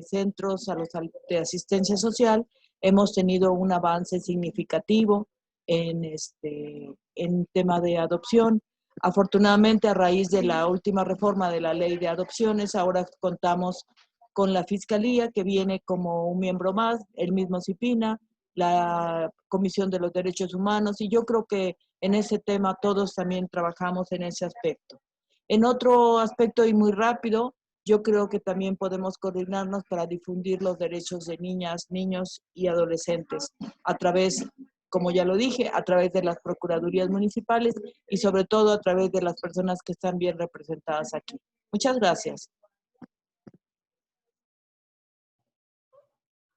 centros, a los de asistencia social, hemos tenido un avance significativo en tema de adopción. Afortunadamente, a raíz de la última reforma de la ley de adopciones, ahora contamos con la Fiscalía, que viene como un miembro más, el mismo CIPINA, la Comisión de los Derechos Humanos, y yo creo que en ese tema todos también trabajamos en ese aspecto. En otro aspecto y muy rápido, yo creo que también podemos coordinarnos para difundir los derechos de niñas, niños y adolescentes a través, como ya lo dije, a través de las procuradurías municipales y sobre todo a través de las personas que están bien representadas aquí. Muchas gracias.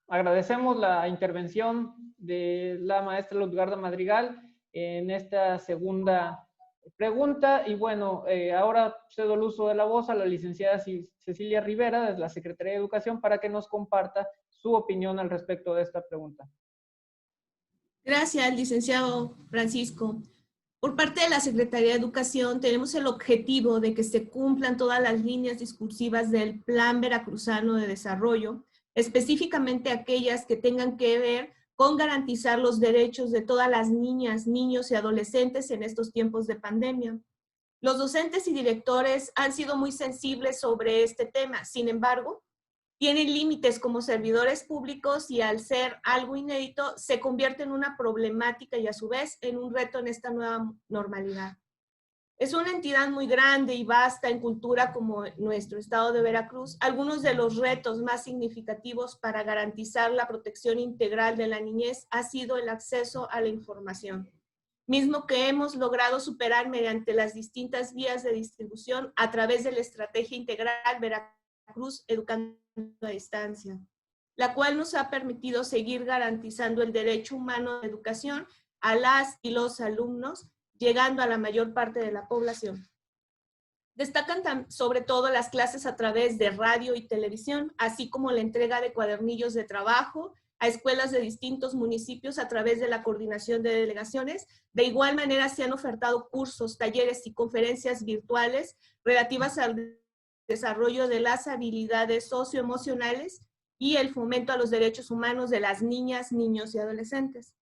Agradecemos la intervención de la maestra Lutgarda Madrigal en esta segunda pregunta. Y bueno, ahora cedo el uso de la voz a la licenciada Cecilia Rivera, de la Secretaría de Educación, para que nos comparta su opinión al respecto de esta pregunta.
Gracias, licenciado Francisco. Por parte de la Secretaría de Educación tenemos el objetivo de que se cumplan todas las líneas discursivas del Plan Veracruzano de Desarrollo, específicamente aquellas que tengan que ver con garantizar los derechos de todas las niñas, niños y adolescentes en estos tiempos de pandemia. Los docentes y directores han sido muy sensibles sobre este tema, sin embargo, tienen límites como servidores públicos y al ser algo inédito se convierte en una problemática y a su vez en un reto en esta nueva normalidad. Es una entidad muy grande y vasta en cultura como nuestro estado de Veracruz. Algunos de los retos más significativos para garantizar la protección integral de la niñez ha sido el acceso a la información, mismo que hemos logrado superar mediante las distintas vías de distribución a través de la Estrategia Integral Veracruz Educando a Distancia, la cual nos ha permitido seguir garantizando el derecho humano de educación a las y los alumnos, llegando a la mayor parte de la población. Destacan sobre todo las clases a través de radio y televisión, así como la entrega de cuadernillos de trabajo a escuelas de distintos municipios a través de la coordinación de delegaciones. De igual manera se han ofertado cursos, talleres y conferencias virtuales relativas al desarrollo de las habilidades socioemocionales y el fomento a los derechos humanos de las niñas, niños y adolescentes.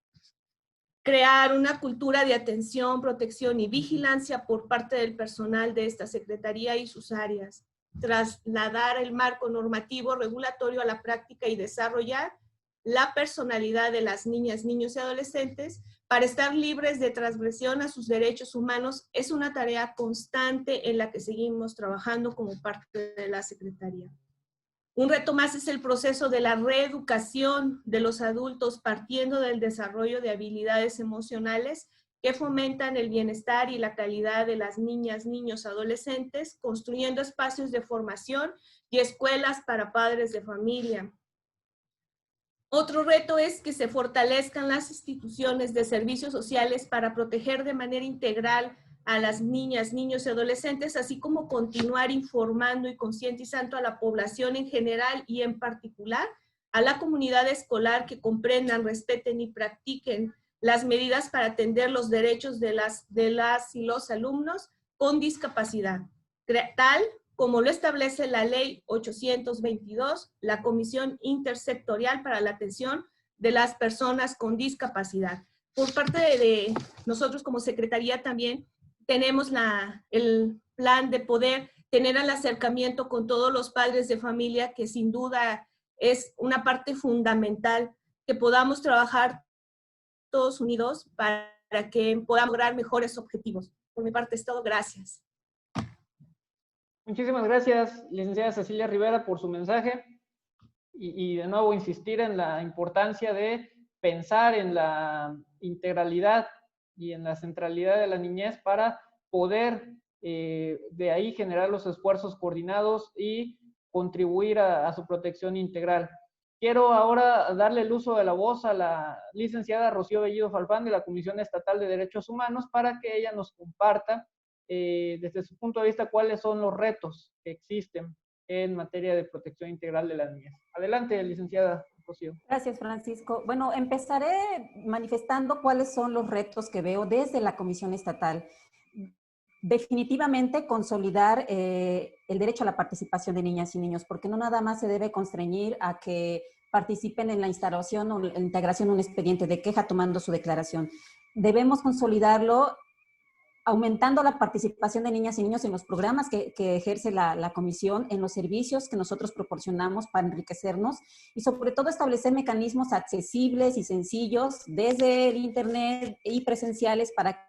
Crear una cultura de atención, protección y vigilancia por parte del personal de esta Secretaría y sus áreas. Trasladar el marco normativo regulatorio a la práctica y desarrollar la personalidad de las niñas, niños y adolescentes para estar libres de transgresión a sus derechos humanos es una tarea constante en la que seguimos trabajando como parte de la Secretaría. Un reto más es el proceso de la reeducación de los adultos partiendo del desarrollo de habilidades emocionales que fomentan el bienestar y la calidad de las niñas, niños, adolescentes, construyendo espacios de formación y escuelas para padres de familia. Otro reto es que se fortalezcan las instituciones de servicios sociales para proteger de manera integral a las niñas, niños y adolescentes, así como continuar informando y concientizando a la población en general y en particular a la comunidad escolar que comprendan, respeten y practiquen las medidas para atender los derechos de las y los alumnos con discapacidad, tal como lo establece la Ley 822, la Comisión Intersectorial para la Atención de las Personas con Discapacidad. Por parte de nosotros como Secretaría también tenemos el plan de poder tener el acercamiento con todos los padres de familia, que sin duda es una parte fundamental, que podamos trabajar todos unidos para que podamos lograr mejores objetivos. Por mi parte es todo. Gracias.
Muchísimas gracias, licenciada Cecilia Rivera, por su mensaje. Y de nuevo insistir en la importancia de pensar en la integralidad y en la centralidad de la niñez para poder de ahí generar los esfuerzos coordinados y contribuir a su protección integral. Quiero ahora darle el uso de la voz a la licenciada Rocío Bellido Falfán de la Comisión Estatal de Derechos Humanos para que ella nos comparta desde su punto de vista cuáles son los retos que existen en materia de protección integral de la niñez. Adelante, licenciada Rocío.
Gracias, Francisco. Bueno, empezaré manifestando cuáles son los retos que veo desde la Comisión Estatal. Definitivamente consolidar el derecho a la participación de niñas y niños, porque no nada más se debe constreñir a que participen en la instalación o la integración de un expediente de queja tomando su declaración. Debemos consolidarlo aumentando la participación de niñas y niños en los programas que ejerce la comisión, en los servicios que nosotros proporcionamos para enriquecernos y sobre todo establecer mecanismos accesibles y sencillos desde el internet y presenciales para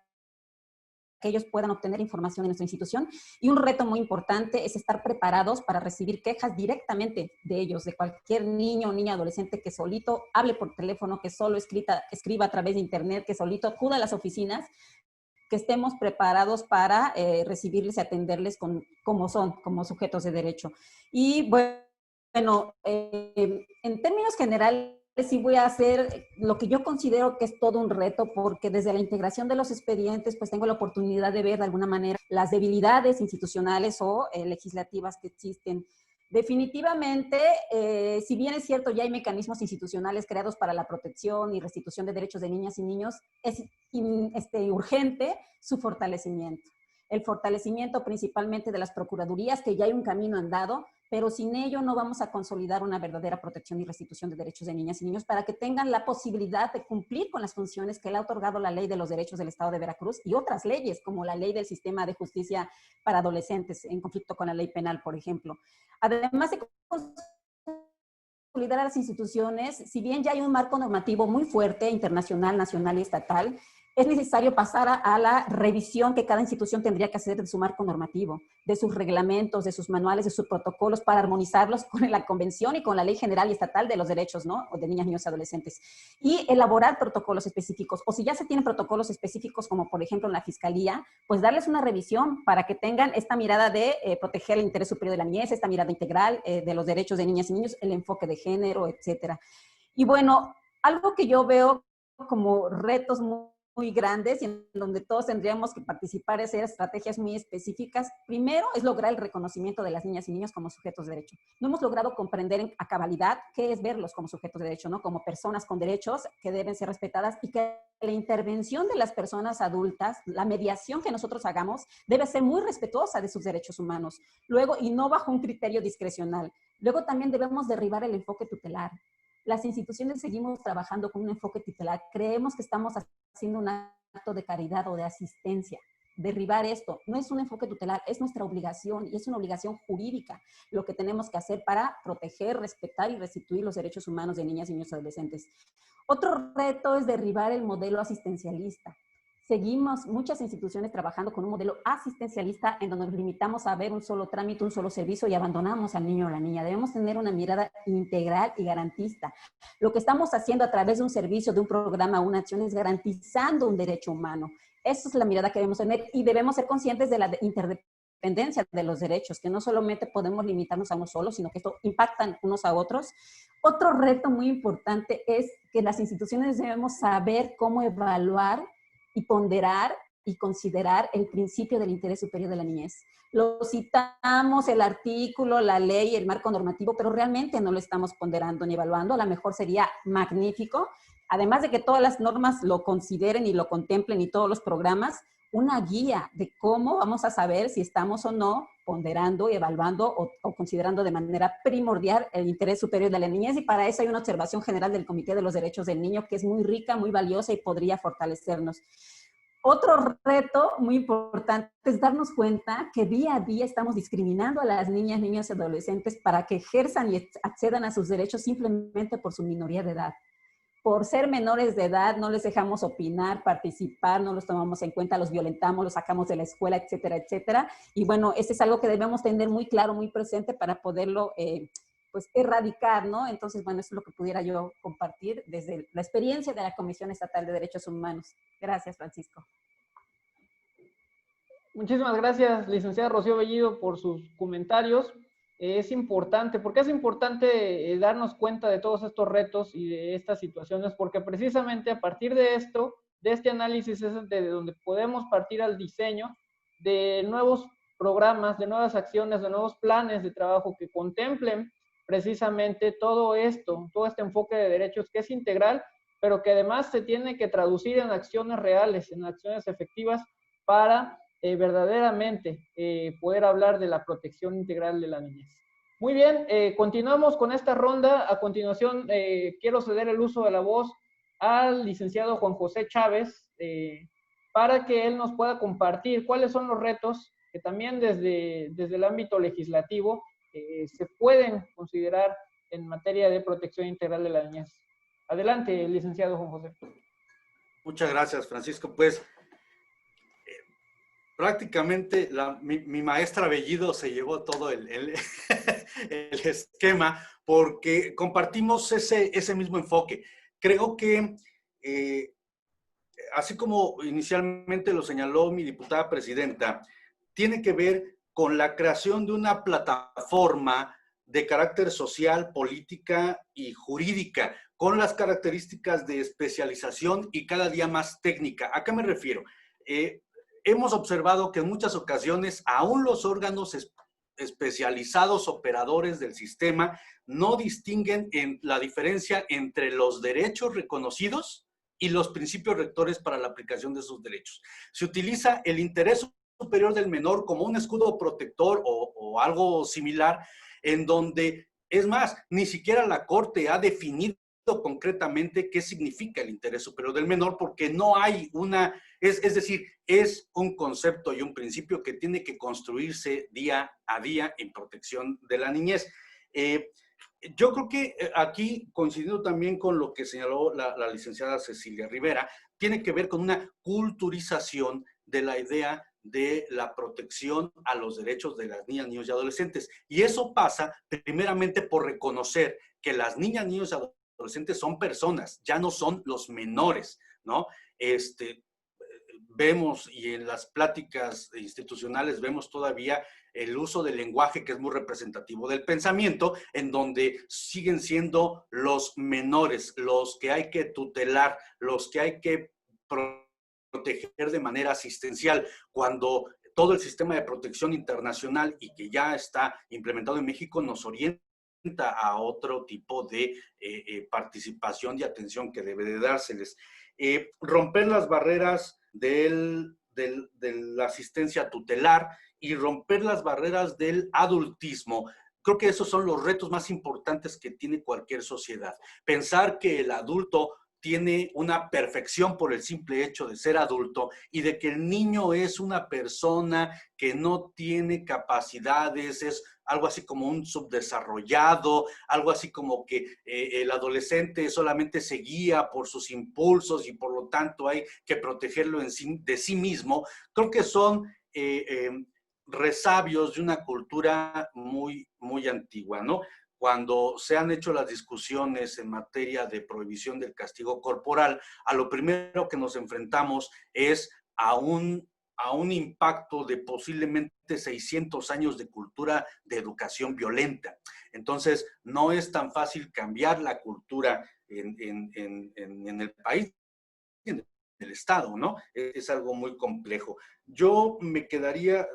que ellos puedan obtener información en nuestra institución. Y un reto muy importante es estar preparados para recibir quejas directamente de ellos, de cualquier niño o niña adolescente que solito hable por teléfono, que solo escriba a través de internet, que solito acuda a las oficinas, que estemos preparados para recibirles y atenderles como son, como sujetos de derecho. Y bueno, en términos generales, sí voy a hacer lo que yo considero que es todo un reto, porque desde la integración de los expedientes, pues tengo la oportunidad de ver de alguna manera las debilidades institucionales o legislativas que existen. Definitivamente, si bien es cierto, ya hay mecanismos institucionales creados para la protección y restitución de derechos de niñas y niños, es urgente su fortalecimiento. El fortalecimiento principalmente de las procuradurías, que ya hay un camino andado, pero sin ello no vamos a consolidar una verdadera protección y restitución de derechos de niñas y niños para que tengan la posibilidad de cumplir con las funciones que le ha otorgado la Ley de los Derechos del Estado de Veracruz y otras leyes, como la Ley del Sistema de Justicia para Adolescentes, en conflicto con la Ley Penal, por ejemplo. Además de consolidar a las instituciones, si bien ya hay un marco normativo muy fuerte, internacional, nacional y estatal, es necesario pasar a la revisión que cada institución tendría que hacer de su marco normativo, de sus reglamentos, de sus manuales, de sus protocolos, para armonizarlos con la Convención y con la Ley General y Estatal de los Derechos, ¿no?, de niñas, niños y adolescentes. Y elaborar protocolos específicos. O si ya se tienen protocolos específicos, como por ejemplo en la Fiscalía, pues darles una revisión para que tengan esta mirada de proteger el interés superior de la niñez, esta mirada integral de los derechos de niñas y niños, el enfoque de género, etcétera. Y bueno, algo que yo veo como retos muy grandes y en donde todos tendríamos que participar es hacer estrategias muy específicas. Primero es lograr el reconocimiento de las niñas y niños como sujetos de derecho. No hemos logrado comprender a cabalidad qué es verlos como sujetos de derecho, ¿no?, como personas con derechos que deben ser respetadas, y que la intervención de las personas adultas, la mediación que nosotros hagamos, debe ser muy respetuosa de sus derechos humanos. Luego, y no bajo un criterio discrecional. Luego también debemos derribar el enfoque tutelar. Las instituciones seguimos trabajando con un enfoque tutelar. Creemos que estamos haciendo un acto de caridad o de asistencia. Derribar esto no es un enfoque tutelar, es nuestra obligación, y es una obligación jurídica lo que tenemos que hacer para proteger, respetar y restituir los derechos humanos de niñas, niños y adolescentes. Otro reto es derribar el modelo asistencialista. Seguimos muchas instituciones trabajando con un modelo asistencialista en donde nos limitamos a ver un solo trámite, un solo servicio y abandonamos al niño o la niña. Debemos tener una mirada integral y garantista. Lo que estamos haciendo a través de un servicio, de un programa, una acción, es garantizando un derecho humano. Esa es la mirada que debemos tener, y debemos ser conscientes de la interdependencia de los derechos, que no solamente podemos limitarnos a uno solo, sino que esto impacta unos a otros. Otro reto muy importante es que las instituciones debemos saber cómo evaluar y ponderar y considerar el principio del interés superior de la niñez. Lo citamos, el artículo, la ley, el marco normativo, pero realmente no lo estamos ponderando ni evaluando. A lo mejor sería magnífico, además de que todas las normas lo consideren y lo contemplen, y todos los programas, una guía de cómo vamos a saber si estamos o no ponderando y evaluando o considerando de manera primordial el interés superior de la niñez. Y para eso hay una observación general del Comité de los Derechos del Niño que es muy rica, muy valiosa y podría fortalecernos. Otro reto muy importante es darnos cuenta que día a día estamos discriminando a las niñas, niños y adolescentes para que ejerzan y accedan a sus derechos simplemente por su minoría de edad. Por ser menores de edad, no les dejamos opinar, participar, no los tomamos en cuenta, los violentamos, los sacamos de la escuela, etcétera, etcétera. Y bueno, este es algo que debemos tener muy claro, muy presente para poderlo pues erradicar, ¿no? Entonces, bueno, eso es lo que pudiera yo compartir desde la experiencia de la Comisión Estatal de Derechos Humanos. Gracias, Francisco.
Muchísimas gracias, licenciada Rocío Bellido, por sus comentarios. Es importante, ¿por qué es importante darnos cuenta de todos estos retos y de estas situaciones? Porque precisamente a partir de esto, de este análisis, es de donde podemos partir al diseño de nuevos programas, de nuevas acciones, de nuevos planes de trabajo que contemplen precisamente todo esto, todo este enfoque de derechos que es integral, pero que además se tiene que traducir en acciones reales, en acciones efectivas para verdaderamente poder hablar de la protección integral de la niñez. Muy bien, continuamos con esta ronda. A continuación, quiero ceder el uso de la voz al licenciado Juan José Chávez para que él nos pueda compartir cuáles son los retos que también desde el ámbito legislativo se pueden considerar en materia de protección integral de la niñez. Adelante, licenciado Juan José.
Muchas gracias, Francisco. Pues prácticamente mi maestra Bellido se llevó todo el esquema porque compartimos ese mismo enfoque. Creo que, así como inicialmente lo señaló mi diputada presidenta, tiene que ver con la creación de una plataforma de carácter social, política y jurídica, con las características de especialización y cada día más técnica. ¿A qué me refiero? Hemos observado que en muchas ocasiones aún los órganos especializados operadores del sistema no distinguen la diferencia entre los derechos reconocidos y los principios rectores para la aplicación de esos derechos. Se utiliza el interés superior del menor como un escudo protector o algo similar, en donde, es más, ni siquiera la Corte ha definido concretamente qué significa el interés superior del menor, porque no hay es decir, es un concepto y un principio que tiene que construirse día a día en protección de la niñez. Yo creo que aquí, coincidiendo también con lo que señaló la licenciada Cecilia Rivera, tiene que ver con una culturización de la idea de la protección a los derechos de las niñas, niños y adolescentes. Y eso pasa primeramente por reconocer que las niñas, niños y adolescentes son personas, ya no son los menores, ¿no? Vemos, y en las pláticas institucionales vemos todavía el uso del lenguaje que es muy representativo del pensamiento, en donde siguen siendo los menores, los que hay que tutelar, los que hay que proteger de manera asistencial, cuando todo el sistema de protección internacional y que ya está implementado en México nos orienta a otro tipo de participación y atención que debe de dárseles. Romper las barreras de la asistencia tutelar y romper las barreras del adultismo. Creo que esos son los retos más importantes que tiene cualquier sociedad. Pensar que el adulto tiene una perfección por el simple hecho de ser adulto y de que el niño es una persona que no tiene capacidades, es algo así como un subdesarrollado, algo así como que el adolescente solamente se guía por sus impulsos y por lo tanto hay que protegerlo de sí mismo. Creo que son resabios de una cultura muy, muy antigua, ¿no? Cuando se han hecho las discusiones en materia de prohibición del castigo corporal, a lo primero que nos enfrentamos es a un impacto de posiblemente 600 años de cultura de educación violenta. Entonces, no es tan fácil cambiar la cultura en el país, en el Estado, ¿no? Es algo muy complejo. Yo me quedaría,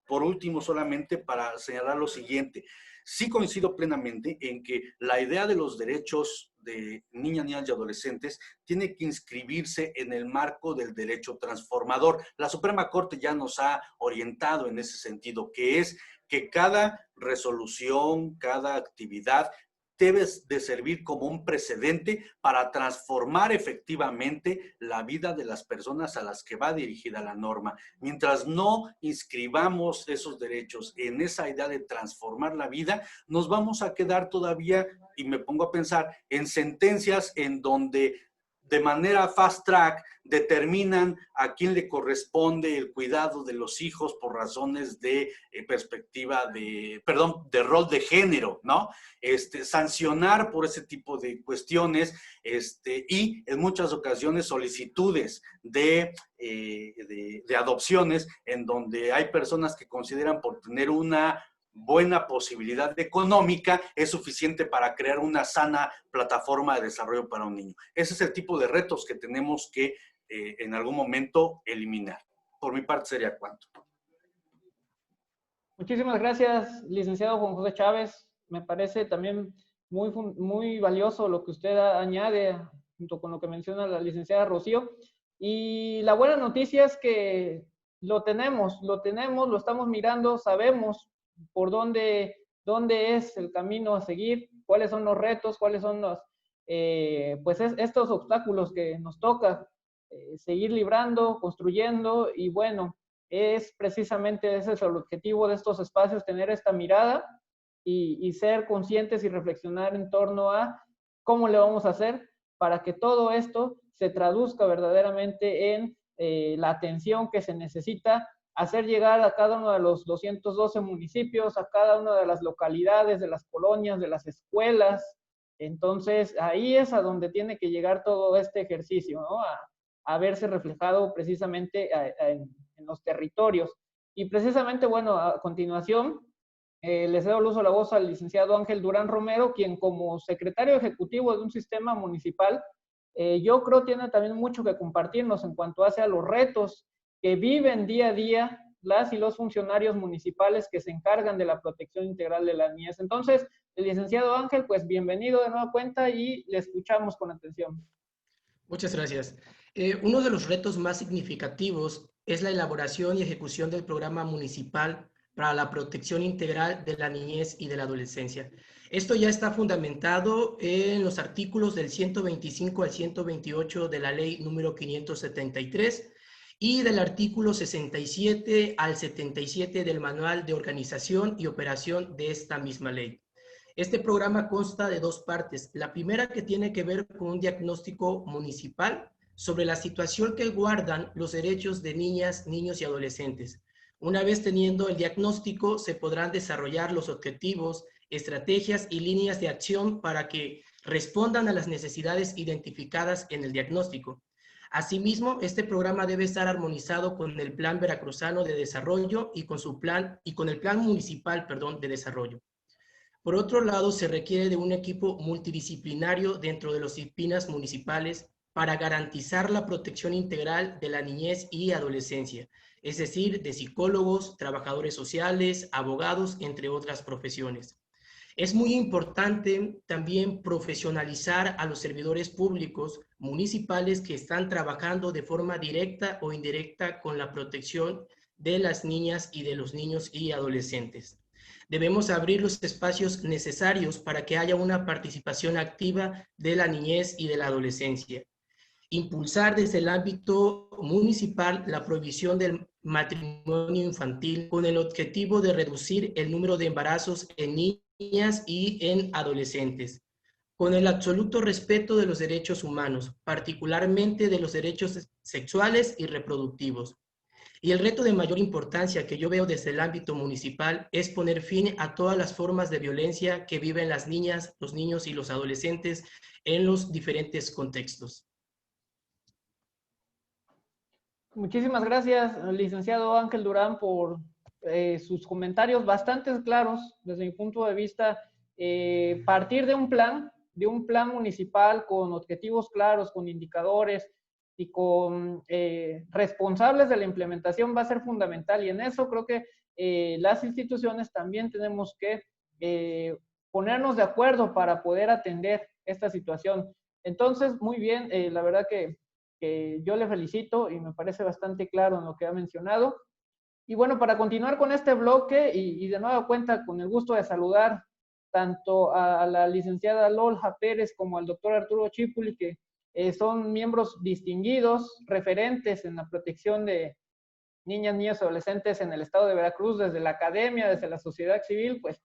por último, solamente para señalar lo siguiente. Sí coincido plenamente en que la idea de los derechos de niñas, niñas y adolescentes tiene que inscribirse en el marco del derecho transformador. La Suprema Corte ya nos ha orientado en ese sentido, que es que cada resolución, cada actividad debe de servir como un precedente para transformar efectivamente la vida de las personas a las que va dirigida la norma. Mientras no inscribamos esos derechos en esa idea de transformar la vida, nos vamos a quedar todavía, y me pongo a pensar, en sentencias en donde de manera fast track determinan a quién le corresponde el cuidado de los hijos por razones de perspectiva de rol de género, ¿no? Sancionar por ese tipo de cuestiones y en muchas ocasiones solicitudes de adopciones en donde hay personas que consideran por tener una buena posibilidad económica es suficiente para crear una sana plataforma de desarrollo para un niño. Ese es el tipo de retos que tenemos que en algún momento eliminar. Por mi parte sería cuanto.
Muchísimas gracias, licenciado Juan José Chávez. Me parece también muy valioso lo que usted añade junto con lo que menciona la licenciada Rocío. Y la buena noticia es que lo tenemos, lo estamos mirando, sabemos por dónde es el camino a seguir, cuáles son los retos, cuáles son los, estos obstáculos que nos toca seguir librando, construyendo, y bueno, es precisamente ese es el objetivo de estos espacios, tener esta mirada y ser conscientes y reflexionar en torno a cómo le vamos a hacer para que todo esto se traduzca verdaderamente en la atención que se necesita hacer llegar a cada uno de los 212 municipios, a cada una de las localidades, de las colonias, de las escuelas. Entonces, ahí es a donde tiene que llegar todo este ejercicio, ¿no? A verse reflejado precisamente en los territorios. Y precisamente, bueno, a continuación, le cedo el uso de la voz al licenciado Ángel Durán Romero, quien como secretario ejecutivo de un sistema municipal, yo creo tiene también mucho que compartirnos en cuanto hace a los retos que viven día a día las y los funcionarios municipales que se encargan de la protección integral de la niñez. Entonces, el licenciado Ángel, pues bienvenido de nueva cuenta y le escuchamos con atención.
Muchas gracias. Uno de los retos más significativos es la elaboración y ejecución del programa municipal para la protección integral de la niñez y de la adolescencia. Esto ya está fundamentado en los artículos del 125 al 128 de la ley número 573 y del artículo 67 al 77 del Manual de Organización y Operación de esta misma ley. Este programa consta de dos partes. La primera, que tiene que ver con un diagnóstico municipal sobre la situación que guardan los derechos de niñas, niños y adolescentes. Una vez teniendo el diagnóstico, se podrán desarrollar los objetivos, estrategias y líneas de acción para que respondan a las necesidades identificadas en el diagnóstico. Asimismo, este programa debe estar armonizado con el Plan Veracruzano de Desarrollo y con el Plan Municipal, de Desarrollo. Por otro lado, se requiere de un equipo multidisciplinario dentro de los CIPINAS municipales para garantizar la protección integral de la niñez y adolescencia, es decir, de psicólogos, trabajadores sociales, abogados, entre otras profesiones. Es muy importante también profesionalizar a los servidores públicos municipales que están trabajando de forma directa o indirecta con la protección de las niñas y de los niños y adolescentes. Debemos abrir los espacios necesarios para que haya una participación activa de la niñez y de la adolescencia. Impulsar desde el ámbito municipal la prohibición del matrimonio infantil con el objetivo de reducir el número de embarazos en niñas y en adolescentes, con el absoluto respeto de los derechos humanos, particularmente de los derechos sexuales y reproductivos. Y el reto de mayor importancia que yo veo desde el ámbito municipal es poner fin a todas las formas de violencia que viven las niñas, los niños y los adolescentes en los diferentes contextos.
Muchísimas gracias, licenciado Ángel Durán, por sus comentarios bastante claros desde mi punto de vista. Partir de un plan municipal con objetivos claros, con indicadores y con responsables de la implementación va a ser fundamental, y en eso creo que las instituciones también tenemos que ponernos de acuerdo para poder atender esta situación. Entonces, muy bien, la verdad que yo le felicito y me parece bastante claro en lo que ha mencionado. Y bueno, para continuar con este bloque y de nueva cuenta con el gusto de saludar tanto a la licenciada Lolja Pérez como al doctor Arturo Chipuli, que son miembros distinguidos, referentes en la protección de niñas, niños y adolescentes en el estado de Veracruz, desde la academia, desde la sociedad civil, pues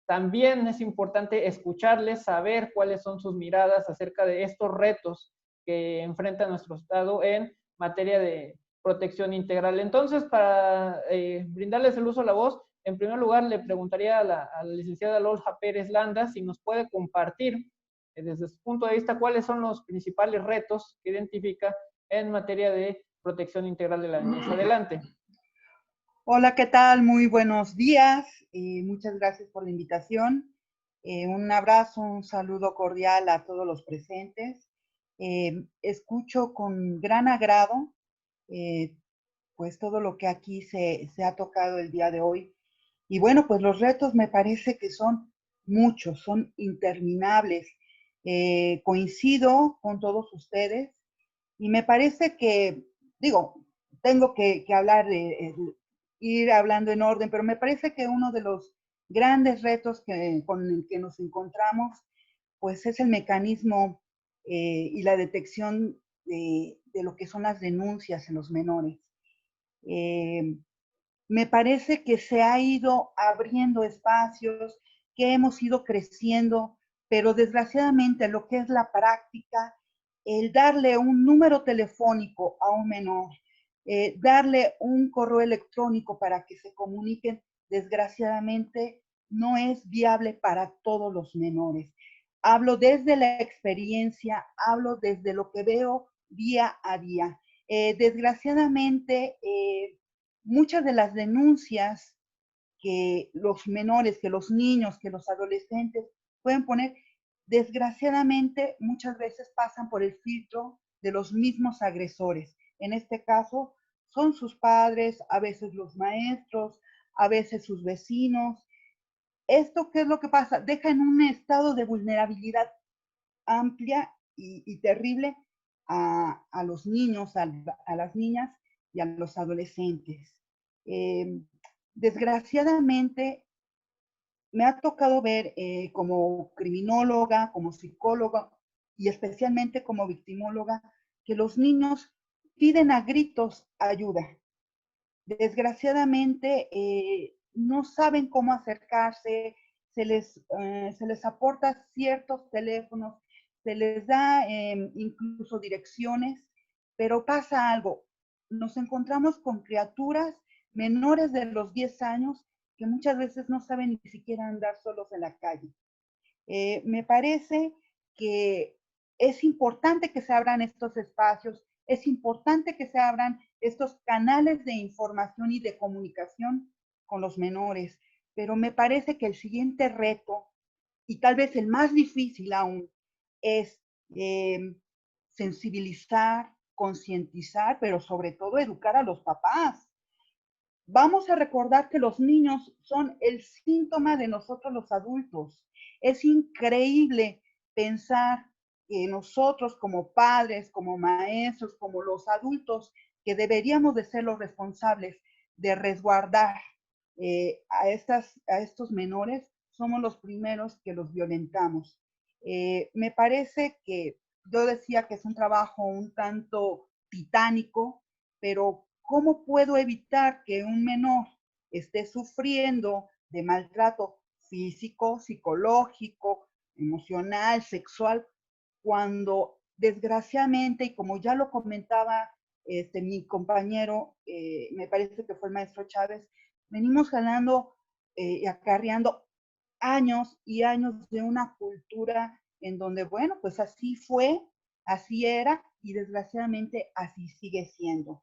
también es importante escucharles, saber cuáles son sus miradas acerca de estos retos que enfrenta nuestro estado en materia de protección integral. Entonces, para brindarles el uso de la voz, en primer lugar le preguntaría a la licenciada Lolja Pérez Landa si nos puede compartir desde su punto de vista cuáles son los principales retos que identifica en materia de protección integral de la niñez. Adelante.
Hola, ¿qué tal? Muy buenos días. Muchas gracias por la invitación. Un abrazo, un saludo cordial a todos los presentes. Escucho con gran agrado pues todo lo que aquí se ha tocado el día de hoy. Y bueno, pues los retos me parece que son muchos, son interminables. Coincido con todos ustedes y me parece que, digo, tengo que hablar, ir hablando en orden, pero me parece que uno de los grandes retos con el que nos encontramos, pues es el mecanismo y la detección de lo que son las denuncias en los menores. Me parece que se ha ido abriendo espacios, que hemos ido creciendo, pero desgraciadamente lo que es la práctica, el darle un número telefónico a un menor, darle un correo electrónico para que se comuniquen, desgraciadamente no es viable para todos los menores. Hablo desde la experiencia, hablo desde lo que veo día a día. Desgraciadamente, muchas de las denuncias que los menores, que los niños, que los adolescentes pueden poner, desgraciadamente muchas veces pasan por el filtro de los mismos agresores. En este caso, son sus padres, a veces los maestros, a veces sus vecinos. ¿Esto qué es lo que pasa? Deja en un estado de vulnerabilidad amplia y terrible a los niños, a las niñas y a los adolescentes. Desgraciadamente, me ha tocado ver como criminóloga, como psicóloga y especialmente como victimóloga, que los niños piden a gritos ayuda. Desgraciadamente, no saben cómo acercarse, se les aporta ciertos teléfonos, se les da incluso direcciones, pero pasa algo. Nos encontramos con criaturas menores de los 10 años que muchas veces no saben ni siquiera andar solos en la calle. Me parece que es importante que se abran estos espacios, es importante que se abran estos canales de información y de comunicación con los menores, pero me parece que el siguiente reto, y tal vez el más difícil aún, es sensibilizar, concientizar, pero sobre todo educar a los papás. Vamos a recordar que los niños son el síntoma de nosotros los adultos. Es increíble pensar que nosotros como padres, como maestros, como los adultos, que deberíamos de ser los responsables de resguardar a estos menores, somos los primeros que los violentamos. Me parece que yo decía que es un trabajo un tanto titánico, pero ¿cómo puedo evitar que un menor esté sufriendo de maltrato físico, psicológico, emocional, sexual, cuando desgraciadamente, y como ya lo comentaba mi compañero, me parece que fue el maestro Chávez, venimos ganando y acarreando años y años de una cultura en donde, bueno, pues así fue, así era y desgraciadamente así sigue siendo.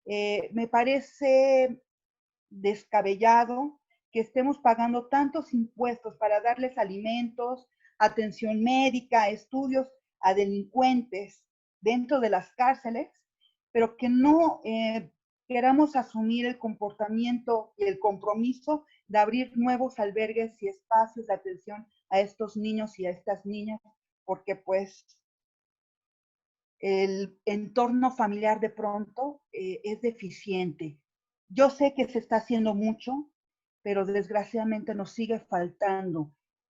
Me parece descabellado que estemos pagando tantos impuestos para darles alimentos, atención médica, estudios a delincuentes dentro de las cárceles, pero que no queramos asumir el comportamiento y el compromiso de abrir nuevos albergues y espacios de atención a estos niños y a estas niñas, porque pues el entorno familiar de pronto es deficiente. Yo sé que se está haciendo mucho, pero desgraciadamente nos sigue faltando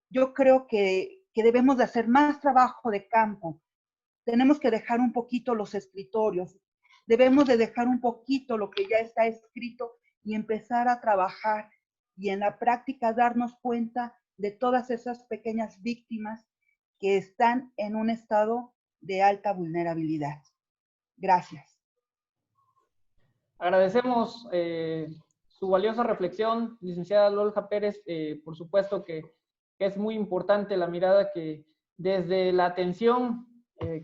yo creo que debemos de hacer más trabajo de campo. Tenemos que dejar un poquito los escritorios, debemos de dejar un poquito lo que ya está escrito y empezar a trabajar y en la práctica darnos cuenta de todas esas pequeñas víctimas que están en un estado de alta vulnerabilidad. Gracias.
Agradecemos su valiosa reflexión, licenciada Lolja Pérez. Por supuesto que es muy importante la mirada que desde la atención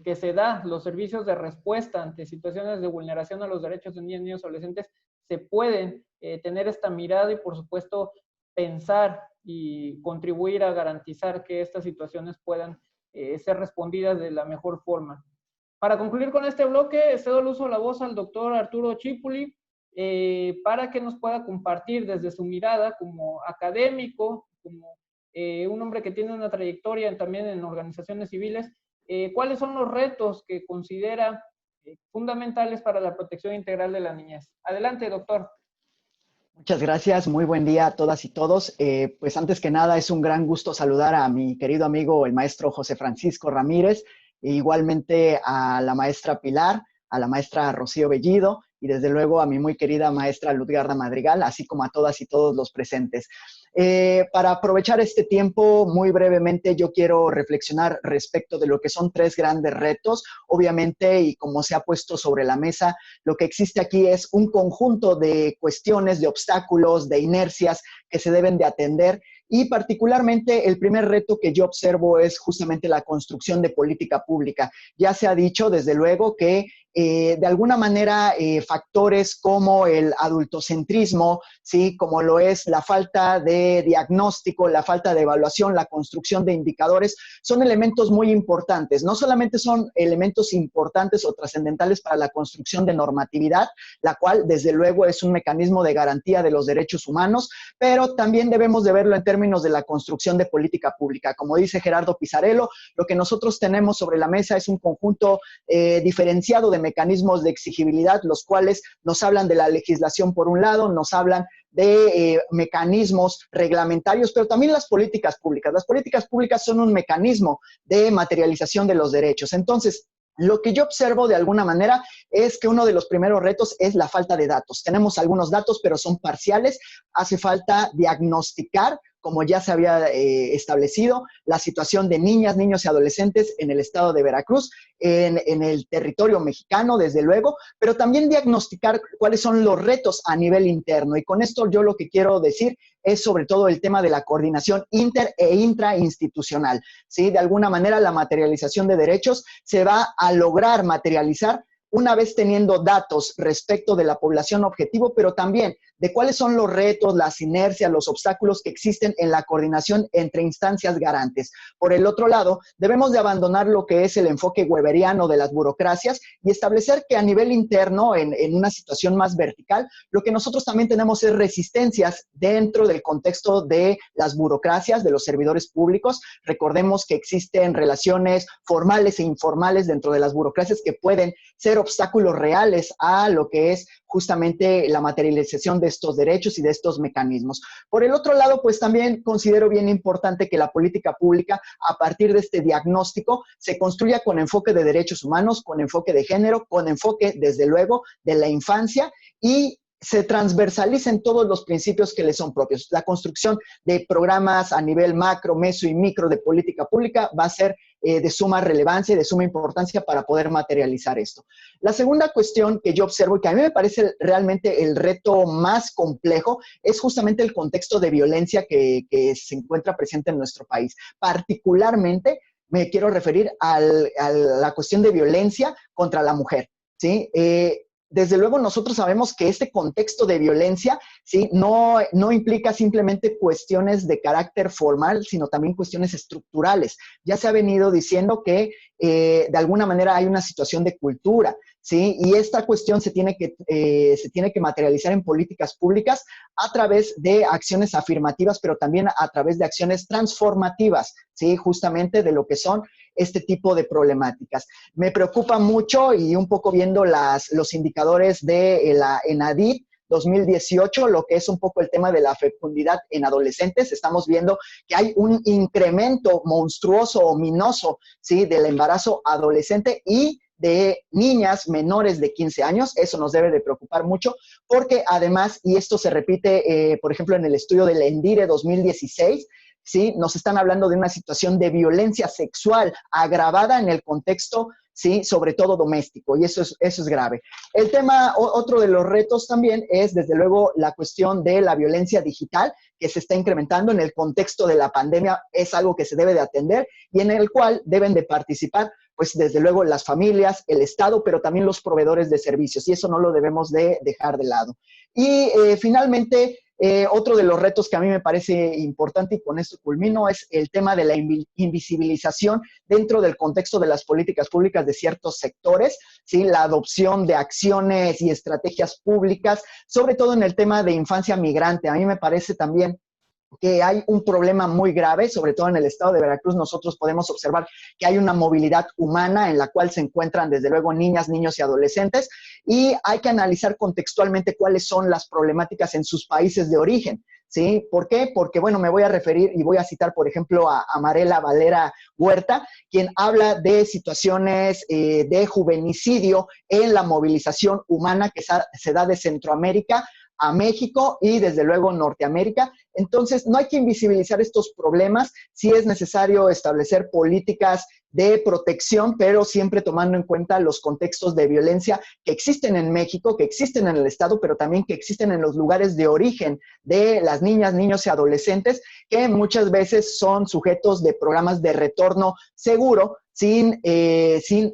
que se da, los servicios de respuesta ante situaciones de vulneración a los derechos de niñas, niños y adolescentes, se pueden tener esta mirada y, por supuesto, pensar y contribuir a garantizar que estas situaciones puedan ser respondidas de la mejor forma. Para concluir con este bloque, cedo el uso de la voz al doctor Arturo Chipuli para que nos pueda compartir desde su mirada como académico, como un hombre que tiene una trayectoria también en organizaciones civiles, cuáles son los retos que considera fundamentales para la protección integral de la niñez. Adelante, doctor.
Muchas gracias, muy buen día a todas y todos. Pues antes que nada es un gran gusto saludar a mi querido amigo el maestro José Francisco Ramírez, e igualmente a la maestra Pilar, a la maestra Rocío Bellido y desde luego a mi muy querida maestra Ludgarda Madrigal, así como a todas y todos los presentes. Para aprovechar este tiempo, muy brevemente yo quiero reflexionar respecto de lo que son tres grandes retos. Obviamente, y como se ha puesto sobre la mesa, lo que existe aquí es un conjunto de cuestiones, de obstáculos, de inercias que se deben de atender. Y particularmente el primer reto que yo observo es justamente la construcción de política pública. Ya se ha dicho desde luego que de alguna manera factores como el adultocentrismo, ¿sí? Como lo es la falta de diagnóstico, la falta de evaluación, la construcción de indicadores, son elementos muy importantes. No solamente son elementos importantes o trascendentales para la construcción de normatividad, la cual desde luego es un mecanismo de garantía de los derechos humanos, pero también debemos de verlo en términos de la construcción de política pública. Como dice Gerardo Pizarello, lo que nosotros tenemos sobre la mesa es un conjunto diferenciado de mecanismos de exigibilidad, los cuales nos hablan de la legislación por un lado, nos hablan de mecanismos reglamentarios, pero también las políticas públicas. Las políticas públicas son un mecanismo de materialización de los derechos. Entonces, lo que yo observo de alguna manera es que uno de los primeros retos es la falta de datos. Tenemos algunos datos, pero son parciales. Hace falta diagnosticar, como ya se había establecido, la situación de niñas, niños y adolescentes en el estado de Veracruz, en el territorio mexicano, desde luego, pero también diagnosticar cuáles son los retos a nivel interno. Y con esto yo lo que quiero decir es sobre todo el tema de la coordinación inter e intrainstitucional, ¿sí? De alguna manera la materialización de derechos se va a lograr materializar una vez teniendo datos respecto de la población objetivo, pero también de cuáles son los retos, las inercias, los obstáculos que existen en la coordinación entre instancias garantes. Por el otro lado, debemos de abandonar lo que es el enfoque weberiano de las burocracias y establecer que a nivel interno, en una situación más vertical, lo que nosotros también tenemos es resistencias dentro del contexto de las burocracias, de los servidores públicos. Recordemos que existen relaciones formales e informales dentro de las burocracias que pueden ser obstáculos reales a lo que es justamente la materialización de estos derechos y de estos mecanismos. Por el otro lado, pues también considero bien importante que la política pública, a partir de este diagnóstico, se construya con enfoque de derechos humanos, con enfoque de género, con enfoque, desde luego, de la infancia y se transversalicen todos los principios que le son propios. La construcción de programas a nivel macro, meso y micro de política pública va a ser de suma relevancia y de suma importancia para poder materializar esto. La segunda cuestión que yo observo y que a mí me parece realmente el reto más complejo es justamente el contexto de violencia que se encuentra presente en nuestro país. Particularmente me quiero referir a la cuestión de violencia contra la mujer, ¿sí? Desde luego nosotros sabemos que este contexto de violencia, ¿sí? no implica simplemente cuestiones de carácter formal, sino también cuestiones estructurales. Ya se ha venido diciendo que de alguna manera hay una situación de cultura, ¿sí? Y esta cuestión se tiene que materializar en políticas públicas a través de acciones afirmativas, pero también a través de acciones transformativas, ¿sí? Justamente de lo que son este tipo de problemáticas. Me preocupa mucho y un poco viendo los indicadores de la ENADIT, 2018, lo que es un poco el tema de la fecundidad en adolescentes. Estamos viendo que hay un incremento monstruoso, ominoso, ¿sí?, del embarazo adolescente y de niñas menores de 15 años. Eso nos debe de preocupar mucho, porque además, y esto se repite, por ejemplo, en el estudio del ENDIRE 2016, ¿sí?, nos están hablando de una situación de violencia sexual agravada en el contexto, ¿sí?, sobre todo doméstico, y eso es grave. El tema, otro de los retos también es, desde luego, la cuestión de la violencia digital, que se está incrementando en el contexto de la pandemia. Es algo que se debe de atender y en el cual deben de participar, pues, desde luego, las familias, el Estado, pero también los proveedores de servicios, y eso no lo debemos de dejar de lado. Y finalmente, otro de los retos que a mí me parece importante, y con esto culmino, es el tema de la invisibilización dentro del contexto de las políticas públicas de ciertos sectores, ¿sí? La adopción de acciones y estrategias públicas, sobre todo en el tema de infancia migrante. A mí me parece también que hay un problema muy grave, sobre todo en el estado de Veracruz. Nosotros podemos observar que hay una movilidad humana en la cual se encuentran, desde luego, niñas, niños y adolescentes, y hay que analizar contextualmente cuáles son las problemáticas en sus países de origen, ¿sí? ¿Por qué? Porque, bueno, me voy a referir y voy a citar, por ejemplo, a Marela Valera Huerta, quien habla de situaciones de juvenicidio en la movilización humana que se da de Centroamérica a México y, desde luego, Norteamérica. Entonces, no hay que invisibilizar estos problemas. Sí es necesario establecer políticas de protección, pero siempre tomando en cuenta los contextos de violencia que existen en México, que existen en el Estado, pero también que existen en los lugares de origen de las niñas, niños y adolescentes, que muchas veces son sujetos de programas de retorno seguro, sin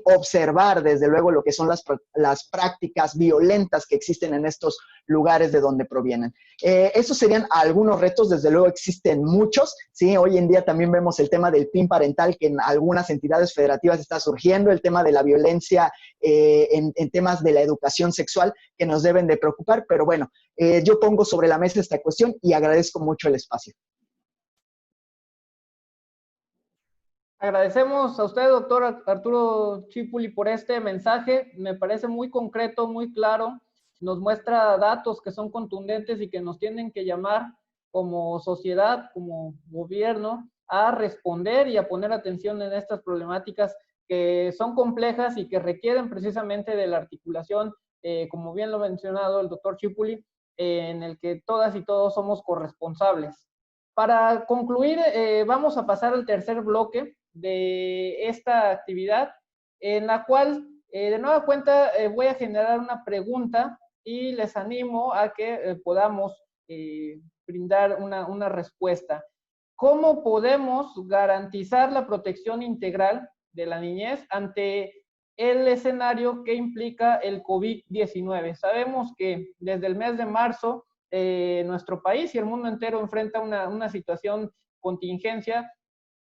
observar, desde luego, lo que son las prácticas violentas que existen en estos lugares de donde provienen. Esos serían algunos retos. Desde luego existen muchos, ¿sí? Hoy en día también vemos el tema del PIN parental, que en algunas entidades federativas está surgiendo, el tema de la violencia en temas de la educación sexual, que nos deben de preocupar, pero bueno, yo pongo sobre la mesa esta cuestión y agradezco mucho el espacio.
Agradecemos a usted, doctor Arturo Chipuli, por este mensaje. Me parece muy concreto, muy claro. Nos muestra datos que son contundentes y que nos tienen que llamar como sociedad, como gobierno, a responder y a poner atención en estas problemáticas que son complejas y que requieren precisamente de la articulación, como bien lo ha mencionado el doctor Chipuli, en el que todas y todos somos corresponsables. Para concluir, vamos a pasar al tercer bloque de esta actividad, en la cual, de nueva cuenta, voy a generar una pregunta y les animo a que podamos brindar una respuesta. ¿Cómo podemos garantizar la protección integral de la niñez ante el escenario que implica el COVID-19? Sabemos que desde el mes de marzo nuestro país y el mundo entero enfrenta una situación contingencia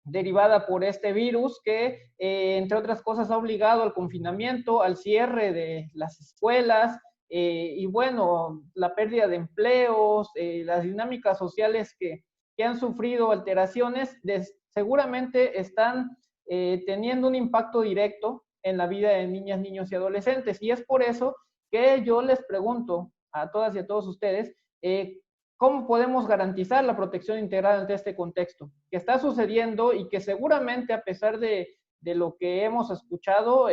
derivada por este virus que, entre otras cosas, ha obligado al confinamiento, al cierre de las escuelas, y bueno, la pérdida de empleos, las dinámicas sociales que han sufrido alteraciones, seguramente están teniendo un impacto directo en la vida de niñas, niños y adolescentes. Y es por eso que yo les pregunto a todas y a todos ustedes, ¿cómo podemos garantizar la protección integral ante este contexto que está sucediendo y que seguramente, a pesar de lo que hemos escuchado,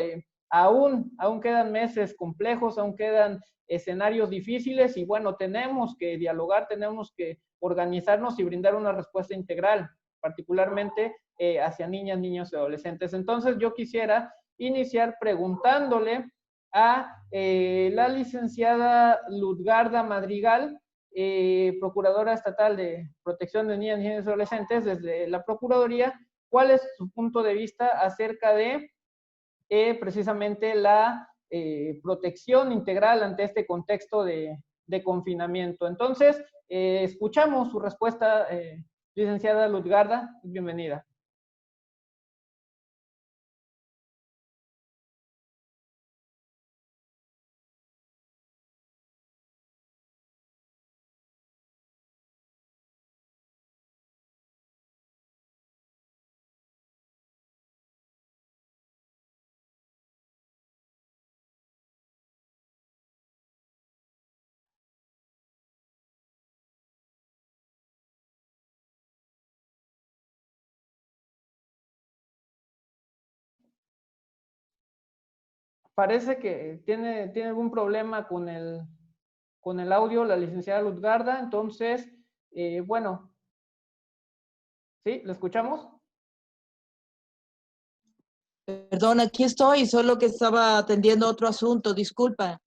aún quedan meses complejos, aún quedan escenarios difíciles y bueno, tenemos que dialogar, tenemos que organizarnos y brindar una respuesta integral, particularmente hacia niñas, niños y adolescentes? Entonces yo quisiera iniciar preguntándole a la licenciada Lutgarda Madrigal, Procuradora Estatal de Protección de Niñas, Niños y Adolescentes, desde la Procuraduría, ¿cuál es su punto de vista acerca de precisamente la protección integral ante este contexto de confinamiento? Entonces, escuchamos su respuesta, licenciada Lutgarda. Bienvenida. Parece que tiene algún problema con el audio la licenciada Luzgarda, entonces, bueno, ¿sí? ¿La escuchamos?
Perdón, aquí estoy, solo que estaba atendiendo otro asunto, disculpa.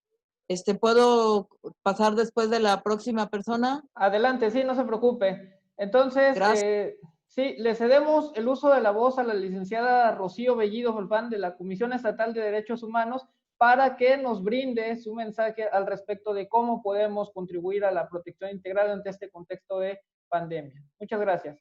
¿Puedo pasar después de la próxima persona?
Adelante, sí, no se preocupe. Entonces, sí, le cedemos el uso de la voz a la licenciada Rocío Bellido Golfán de la Comisión Estatal de Derechos Humanos para que nos brinde su mensaje al respecto de cómo podemos contribuir a la protección integral ante este contexto de pandemia. Muchas gracias.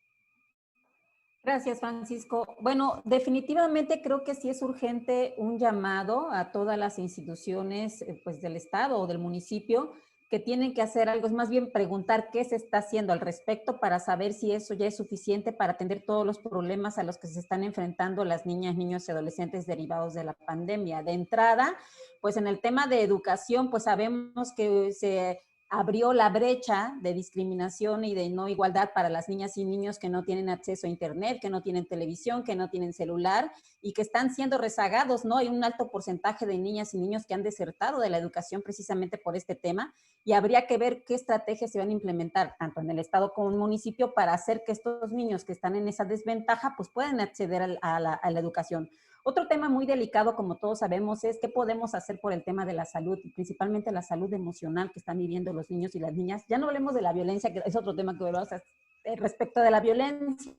Gracias, Francisco. Bueno, definitivamente creo que sí es urgente un llamado a todas las instituciones pues, del Estado o del municipio que tienen que hacer algo, es más bien preguntar qué se está haciendo al respecto para saber si eso ya es suficiente para atender todos los problemas a los que se están enfrentando las niñas, niños y adolescentes derivados de la pandemia. De entrada, pues en el tema de educación, pues sabemos que se abrió la brecha de discriminación y de no igualdad para las niñas y niños que no tienen acceso a internet, que no tienen televisión, que no tienen celular y que están siendo rezagados, ¿no? Hay un alto porcentaje de niñas y niños que han desertado de la educación precisamente por este tema y habría que ver qué estrategias se van a implementar tanto en el estado como en el municipio para hacer que estos niños que están en esa desventaja pues puedan acceder a la educación. Otro tema muy delicado, como todos sabemos, es qué podemos hacer por el tema de la salud, y principalmente la salud emocional que están viviendo los niños y las niñas. Ya no hablemos de la violencia, que es otro tema que vamos a hacer. Respecto de la violencia,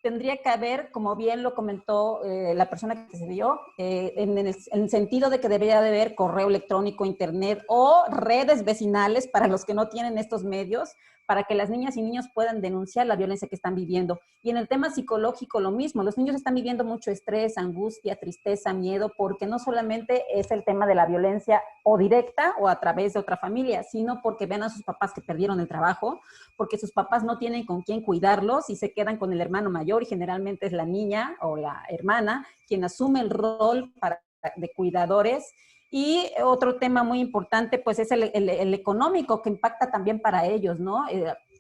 tendría que haber, como bien lo comentó la persona que se dio, en el sentido de que debería de haber correo electrónico, internet o redes vecinales para los que no tienen estos medios, para que las niñas y niños puedan denunciar la violencia que están viviendo. Y en el tema psicológico lo mismo, los niños están viviendo mucho estrés, angustia, tristeza, miedo, porque no solamente es el tema de la violencia o directa o a través de otra familia, sino porque ven a sus papás que perdieron el trabajo, porque sus papás no tienen con quién cuidarlos y se quedan con el hermano mayor y generalmente es la niña o la hermana quien asume el rol de cuidadores. Y otro tema muy importante, pues, es el económico, que impacta también para ellos, ¿no?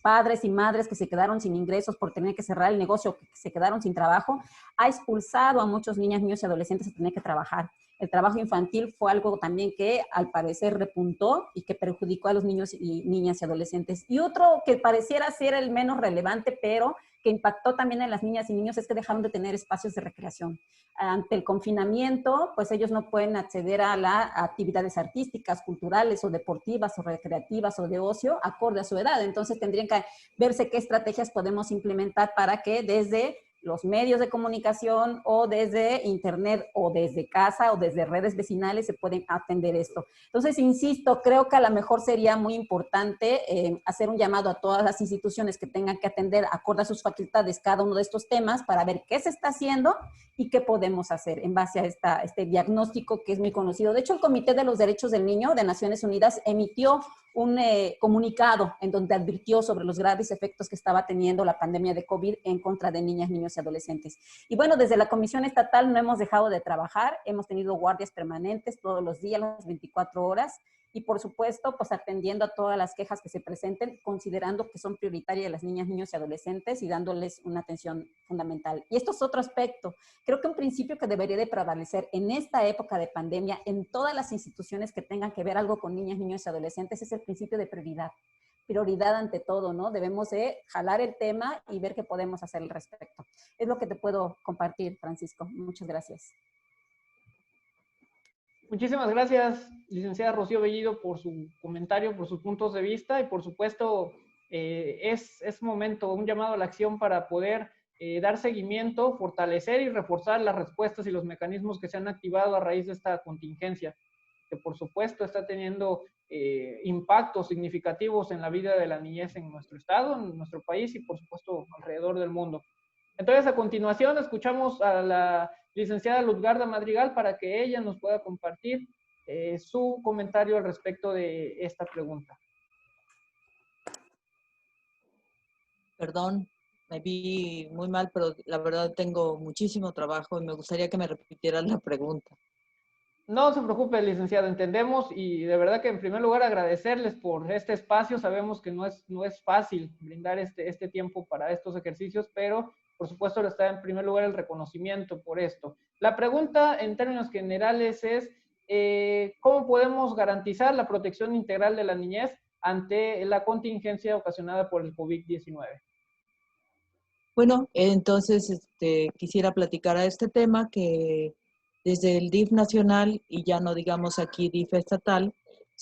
Padres y madres que se quedaron sin ingresos por tener que cerrar el negocio, que se quedaron sin trabajo, ha expulsado a muchos niñas, niños y adolescentes a tener que trabajar. El trabajo infantil fue algo también que al parecer repuntó y que perjudicó a los niños y niñas y adolescentes. Y otro que pareciera ser el menos relevante, pero que impactó también en las niñas y niños, es que dejaron de tener espacios de recreación. Ante el confinamiento, pues ellos no pueden acceder a las actividades artísticas, culturales o deportivas o recreativas o de ocio acorde a su edad. Entonces tendrían que verse qué estrategias podemos implementar para que desde los medios de comunicación o desde internet o desde casa o desde redes vecinales se pueden atender esto. Entonces, insisto, creo que a lo mejor sería muy importante hacer un llamado a todas las instituciones que tengan que atender acorde a sus facultades cada uno de estos temas para ver qué se está haciendo y qué podemos hacer en base a este diagnóstico que es muy conocido. De hecho, el Comité de los Derechos del Niño de Naciones Unidas emitió un comunicado en donde advirtió sobre los graves efectos que estaba teniendo la pandemia de COVID en contra de niñas, niños y adolescentes. Y bueno, desde la Comisión Estatal no hemos dejado de trabajar, hemos tenido guardias permanentes todos los días, las 24 horas, y por supuesto, pues atendiendo a todas las quejas que se presenten, considerando que son prioritarias las niñas, niños y adolescentes y dándoles una atención fundamental. Y esto es otro aspecto. Creo que un principio que debería de prevalecer en esta época de pandemia, en todas las instituciones que tengan que ver algo con niñas, niños y adolescentes, es el principio de prioridad. Prioridad ante todo, ¿no? Debemos de jalar el tema y ver qué podemos hacer al respecto. Es lo que te puedo compartir, Francisco. Muchas gracias.
Muchísimas gracias, licenciada Rocío Bellido, por su comentario, por sus puntos de vista y por supuesto es momento, un llamado a la acción para poder dar seguimiento, fortalecer y reforzar las respuestas y los mecanismos que se han activado a raíz de esta contingencia, que por supuesto está teniendo impactos significativos en la vida de la niñez en nuestro estado, en nuestro país y por supuesto alrededor del mundo. Entonces, a continuación, escuchamos a la licenciada Luzgarda Madrigal para que ella nos pueda compartir su comentario al respecto de esta pregunta.
Perdón, me vi muy mal, pero la verdad tengo muchísimo trabajo y me gustaría que me repitieras la pregunta.
No se preocupe, licenciada, entendemos y de verdad que en primer lugar agradecerles por este espacio. Sabemos que no es fácil brindar este tiempo para estos ejercicios, pero por supuesto está en primer lugar el reconocimiento por esto. La pregunta en términos generales es, cómo podemos garantizar la protección integral de la niñez ante la contingencia ocasionada por el COVID-19.
Bueno, entonces quisiera platicar a este tema que desde el DIF nacional, y ya no digamos aquí DIF estatal,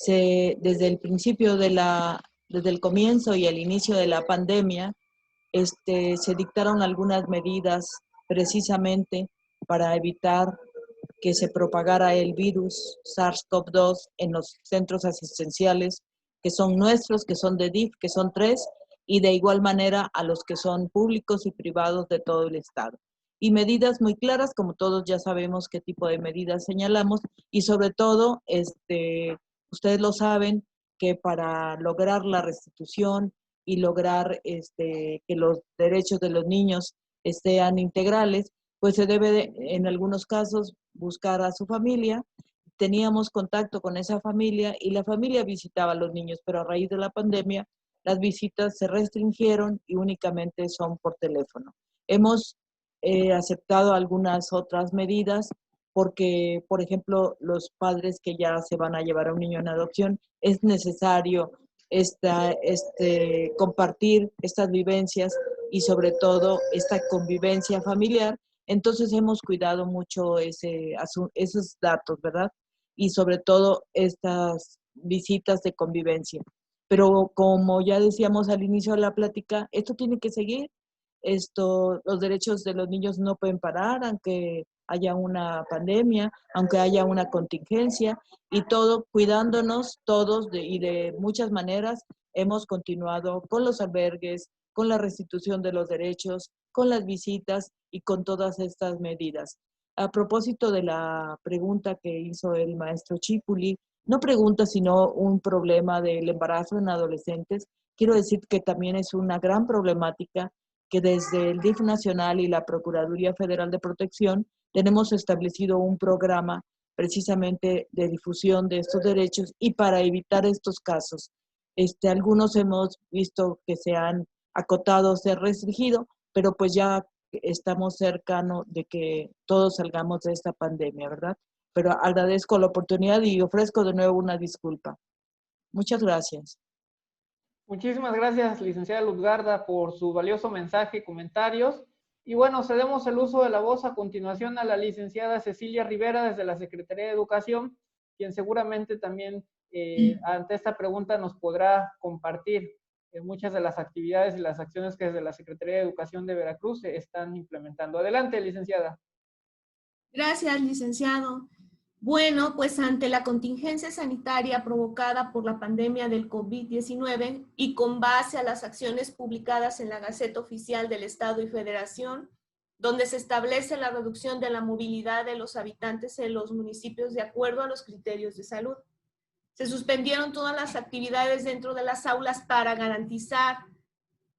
desde el principio desde el comienzo y el inicio de la pandemia, se dictaron algunas medidas precisamente para evitar que se propagara el virus SARS-CoV-2 en los centros asistenciales que son nuestros, que son de DIF, que son 3, y de igual manera a los que son públicos y privados de todo el estado. Y medidas muy claras, como todos ya sabemos qué tipo de medidas señalamos, y sobre todo, ustedes lo saben, que para lograr la restitución y lograr que los derechos de los niños sean integrales, pues se debe, en algunos casos, buscar a su familia. Teníamos contacto con esa familia y la familia visitaba a los niños, pero a raíz de la pandemia las visitas se restringieron y únicamente son por teléfono. Hemos aceptado algunas otras medidas porque, por ejemplo, los padres que ya se van a llevar a un niño en adopción, es necesario compartir estas vivencias y sobre todo esta convivencia familiar. Entonces hemos cuidado mucho esos datos, ¿verdad? Y sobre todo estas visitas de convivencia. Pero como ya decíamos al inicio de la plática, esto tiene que seguir. Los derechos de los niños no pueden parar, aunque haya una pandemia, aunque haya una contingencia, y todo cuidándonos todos y de muchas maneras hemos continuado con los albergues, con la restitución de los derechos, con las visitas y con todas estas medidas. A propósito de la pregunta que hizo el maestro Chipuli, no pregunta sino un problema del embarazo en adolescentes, quiero decir que también es una gran problemática que desde el DIF nacional y la Procuraduría Federal de Protección tenemos establecido un programa precisamente de difusión de estos derechos y para evitar estos casos. Algunos hemos visto que se han acotado, se han restringido, pero pues ya estamos cercanos de que todos salgamos de esta pandemia, ¿verdad? Pero agradezco la oportunidad y ofrezco de nuevo una disculpa. Muchas gracias.
Muchísimas gracias, licenciada Luzgarda, por su valioso mensaje y comentarios. Y bueno, cedemos el uso de la voz a continuación a la licenciada Cecilia Rivera desde la Secretaría de Educación, quien seguramente también ante esta pregunta nos podrá compartir muchas de las actividades y las acciones que desde la Secretaría de Educación de Veracruz se están implementando. Adelante, licenciada.
Gracias, licenciado. Bueno, pues ante la contingencia sanitaria provocada por la pandemia del COVID-19 y con base a las acciones publicadas en la Gaceta Oficial del Estado y Federación, donde se establece la reducción de la movilidad de los habitantes en los municipios de acuerdo a los criterios de salud. Se suspendieron todas las actividades dentro de las aulas para garantizar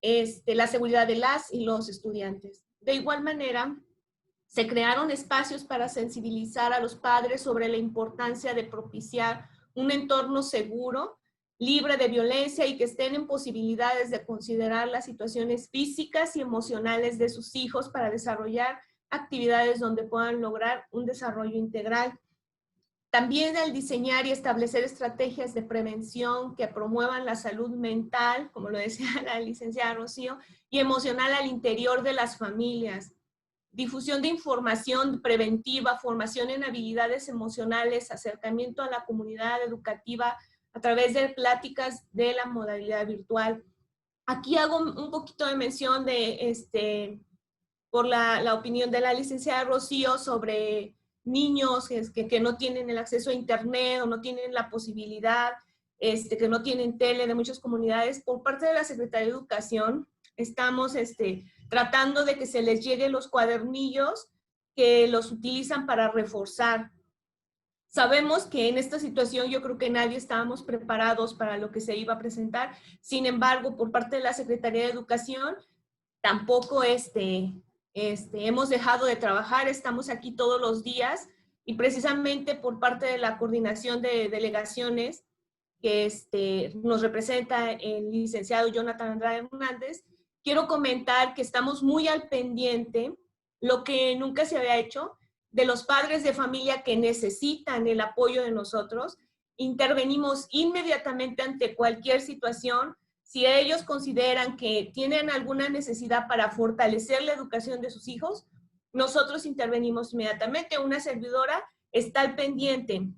la seguridad de las y los estudiantes. De igual manera, se crearon espacios para sensibilizar a los padres sobre la importancia de propiciar un entorno seguro, libre de violencia y que estén en posibilidades de considerar las situaciones físicas y emocionales de sus hijos para desarrollar actividades donde puedan lograr un desarrollo integral. También el diseñar y establecer estrategias de prevención que promuevan la salud mental, como lo decía la licenciada Rocío, y emocional al interior de las familias. Difusión de información preventiva, formación en habilidades emocionales, acercamiento a la comunidad educativa a través de pláticas de la modalidad virtual. Aquí hago un poquito de mención de, por la opinión de la licenciada Rocío sobre niños que no tienen el acceso a internet o no tienen la posibilidad, que no tienen tele de muchas comunidades. Por parte de la Secretaría de Educación estamos tratando de que se les lleguen los cuadernillos que los utilizan para reforzar. Sabemos que en esta situación yo creo que nadie estábamos preparados para lo que se iba a presentar. Sin embargo, por parte de la Secretaría de Educación, tampoco hemos dejado de trabajar, estamos aquí todos los días y precisamente por parte de la coordinación de delegaciones que nos representa el licenciado Jonathan Andrade Hernández, quiero comentar que estamos muy al pendiente, lo que nunca se había hecho, de los padres de familia que necesitan el apoyo de nosotros. Intervenimos inmediatamente ante cualquier situación. Si ellos consideran que tienen alguna necesidad para fortalecer la educación de sus hijos, nosotros intervenimos inmediatamente. Una servidora está al pendiente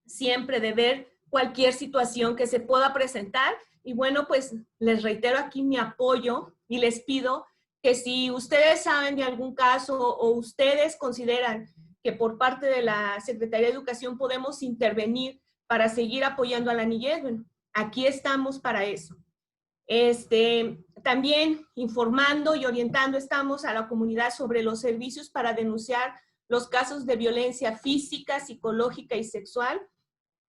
siempre de ver cualquier situación que se pueda presentar. Y bueno, pues les reitero aquí mi apoyo y les pido que si ustedes saben de algún caso o ustedes consideran que por parte de la Secretaría de Educación podemos intervenir para seguir apoyando a la niñez, bueno, aquí estamos para eso. También informando y orientando estamos a la comunidad sobre los servicios para denunciar los casos de violencia física, psicológica y sexual,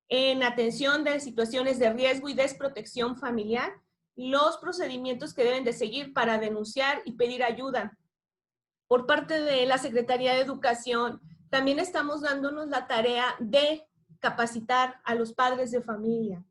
en atención de situaciones de riesgo y desprotección familiar, los procedimientos que deben de seguir para denunciar y pedir ayuda. Por parte de la Secretaría de Educación, también estamos dándonos la tarea de capacitar a los padres de familia,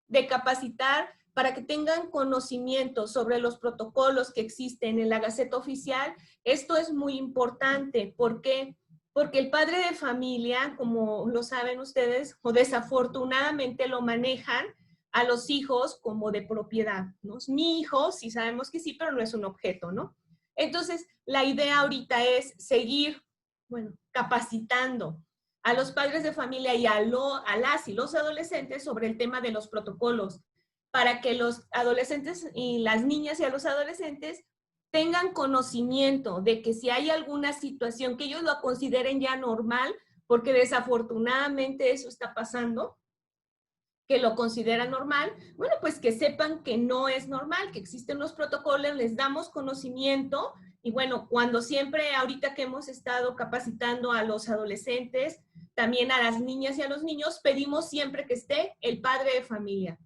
de capacitar para que tengan conocimiento sobre los protocolos que existen en la Gaceta Oficial. Esto es muy importante. ¿Por qué? Porque el padre de familia, como lo saben ustedes, o desafortunadamente lo manejan a los hijos como de propiedad, ¿no? Es mi hijo, sí sabemos que sí, pero no es un objeto, ¿no? Entonces, la idea ahorita es seguir, bueno, capacitando a los padres de familia y a las y los adolescentes sobre el tema de los protocolos, para que los adolescentes y las niñas y a los adolescentes tengan conocimiento de que si hay alguna situación que ellos lo consideren ya normal, porque desafortunadamente eso está pasando, que lo consideran normal, bueno, pues que sepan que no es normal, que existen los protocolos, les damos conocimiento. Y bueno, cuando siempre, ahorita que hemos estado capacitando a los adolescentes, también a las niñas y a los niños, pedimos siempre que esté el padre de familia.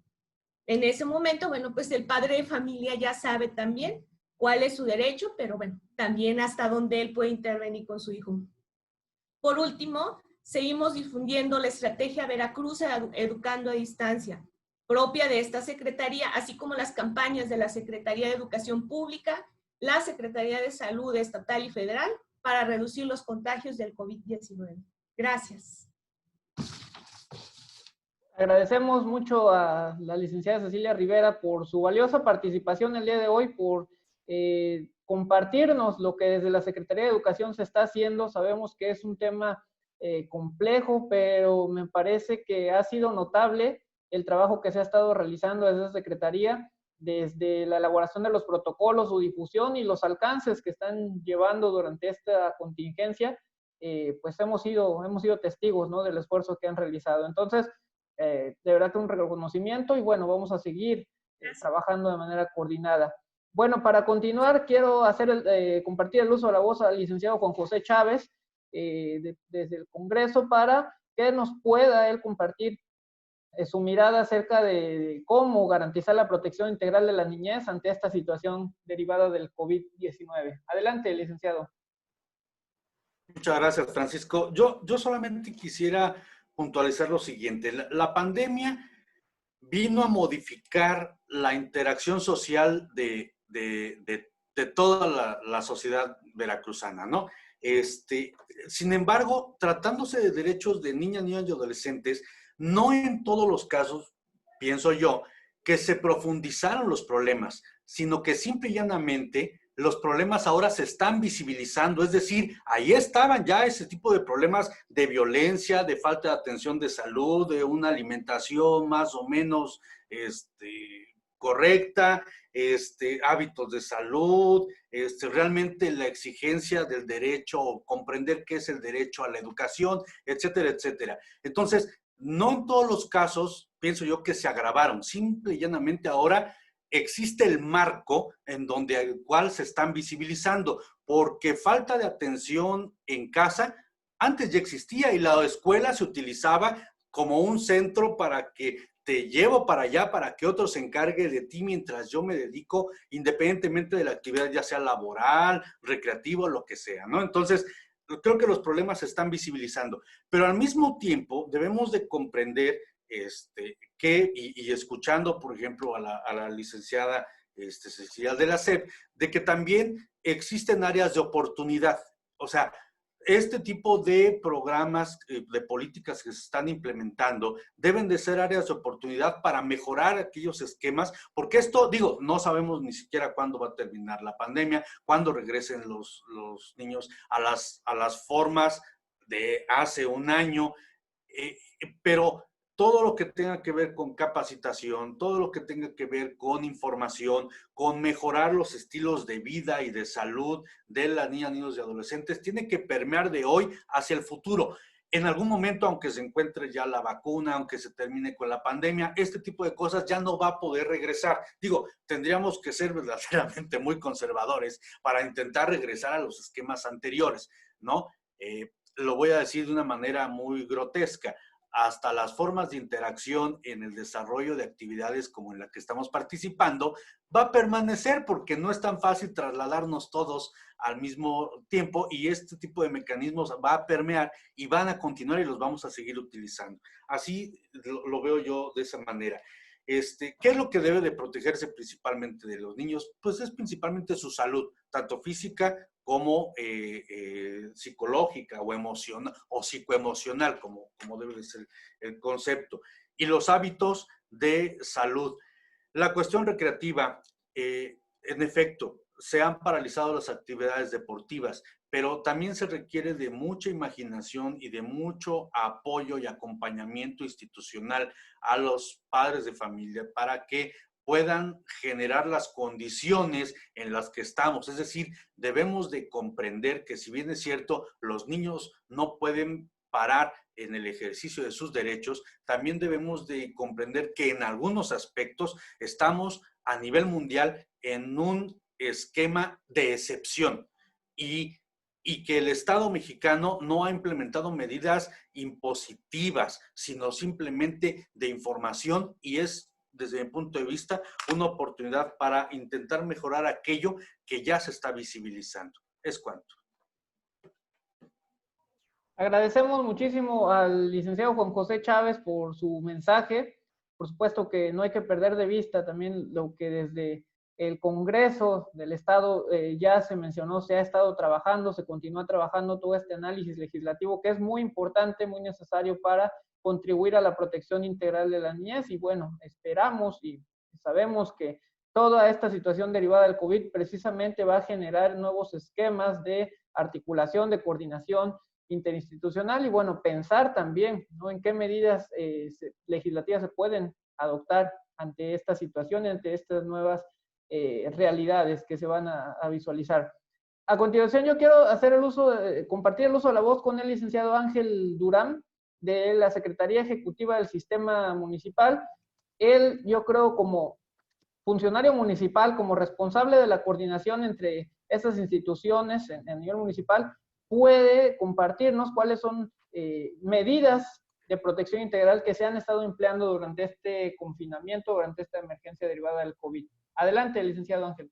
En ese momento, bueno, pues el padre de familia ya sabe también cuál es su derecho, pero bueno, también hasta dónde él puede intervenir con su hijo. Por último, seguimos difundiendo la estrategia Veracruz Educando a Distancia, propia de esta Secretaría, así como las campañas de la Secretaría de Educación Pública, la Secretaría de Salud Estatal y Federal, para reducir los contagios del COVID-19. Gracias.
Agradecemos mucho a la licenciada Cecilia Rivera por su valiosa participación el día de hoy, por compartirnos lo que desde la Secretaría de Educación se está haciendo. Sabemos que es un tema complejo, pero me parece que ha sido notable el trabajo que se ha estado realizando desde esa Secretaría, desde la elaboración de los protocolos, su difusión y los alcances que están llevando durante esta contingencia. Pues hemos sido testigos, ¿no?, del esfuerzo que han realizado. Entonces, de verdad que un reconocimiento y bueno, vamos a seguir trabajando de manera coordinada. Bueno, para continuar, quiero compartir el uso de la voz al licenciado Juan José Chávez desde el Congreso para que nos pueda él compartir su mirada acerca de cómo garantizar la protección integral de la niñez ante esta situación derivada del COVID-19. Adelante, licenciado.
Muchas gracias, Francisco. Yo solamente quisiera puntualizar lo siguiente. La pandemia vino a modificar la interacción social de toda la sociedad veracruzana, ¿no? Sin embargo, tratándose de derechos de niñas, niños y adolescentes, no en todos los casos, pienso yo, que se profundizaron los problemas, sino que simple y llanamente los problemas ahora se están visibilizando, es decir, ahí estaban ya ese tipo de problemas de violencia, de falta de atención de salud, de una alimentación más o menos correcta, hábitos de salud, realmente la exigencia del derecho, comprender qué es el derecho a la educación, etcétera, etcétera. Entonces, no en todos los casos, pienso yo, que se agravaron, simple y llanamente ahora existe el marco en donde el cual se están visibilizando, porque falta de atención en casa antes ya existía y la escuela se utilizaba como un centro para que te llevo para allá para que otro se encargue de ti mientras yo me dedico, independientemente de la actividad, ya sea laboral, recreativa, lo que sea, ¿no? Entonces, creo que los problemas se están visibilizando, pero al mismo tiempo debemos de comprender y escuchando, por ejemplo, a la licenciada Cecilia de la SEP, de que también existen áreas de oportunidad. O sea, este tipo de programas, de políticas que se están implementando, deben de ser áreas de oportunidad para mejorar aquellos esquemas, porque esto, digo, no sabemos ni siquiera cuándo va a terminar la pandemia, cuándo regresen los niños a las formas de hace un año, pero todo lo que tenga que ver con capacitación, todo lo que tenga que ver con información, con mejorar los estilos de vida y de salud de las niñas, niños y adolescentes, tiene que permear de hoy hacia el futuro. En algún momento, aunque se encuentre ya la vacuna, aunque se termine con la pandemia, este tipo de cosas ya no va a poder regresar. Digo, tendríamos que ser verdaderamente muy conservadores para intentar regresar a los esquemas anteriores, ¿no? Lo voy a decir de una manera muy grotesca. Hasta las formas de interacción en el desarrollo de actividades como en la que estamos participando, va a permanecer porque no es tan fácil trasladarnos todos al mismo tiempo y este tipo de mecanismos va a permear y van a continuar y los vamos a seguir utilizando. Así lo veo yo de esa manera. ¿Qué es lo que debe de protegerse principalmente de los niños? Pues es principalmente su salud, tanto física como psicológica o emocional o psicoemocional, como debe de ser el concepto. Y los hábitos de salud. La cuestión recreativa, en efecto, se han paralizado las actividades deportivas, pero también se requiere de mucha imaginación y de mucho apoyo y acompañamiento institucional a los padres de familia para que puedan generar las condiciones en las que estamos. Es decir, debemos de comprender que si bien es cierto, los niños no pueden parar en el ejercicio de sus derechos, también debemos de comprender que en algunos aspectos estamos a nivel mundial en un esquema de excepción y que el Estado mexicano no ha implementado medidas impositivas, sino simplemente de información y es, desde mi punto de vista, una oportunidad para intentar mejorar aquello que ya se está visibilizando. Es cuanto.
Agradecemos muchísimo al licenciado Juan José Chávez por su mensaje. Por supuesto que no hay que perder de vista también lo que desde el Congreso del Estado ya se mencionó, se ha estado trabajando, se continúa trabajando todo este análisis legislativo que es muy importante, muy necesario para contribuir a la protección integral de la niñez y bueno, esperamos y sabemos que toda esta situación derivada del COVID precisamente va a generar nuevos esquemas de articulación, de coordinación interinstitucional y bueno, pensar también, ¿no?, en qué medidas legislativas se pueden adoptar ante esta situación, ante estas nuevas realidades que se van a visualizar. A continuación yo quiero hacer el uso, compartir el uso de la voz con el licenciado Ángel Durán de la Secretaría Ejecutiva del Sistema Municipal. Él, yo creo, como funcionario municipal, como responsable de la coordinación entre estas instituciones a nivel municipal, puede compartirnos cuáles son medidas de protección integral que se han estado empleando durante este confinamiento, durante esta emergencia derivada del COVID. Adelante, licenciado Ángel.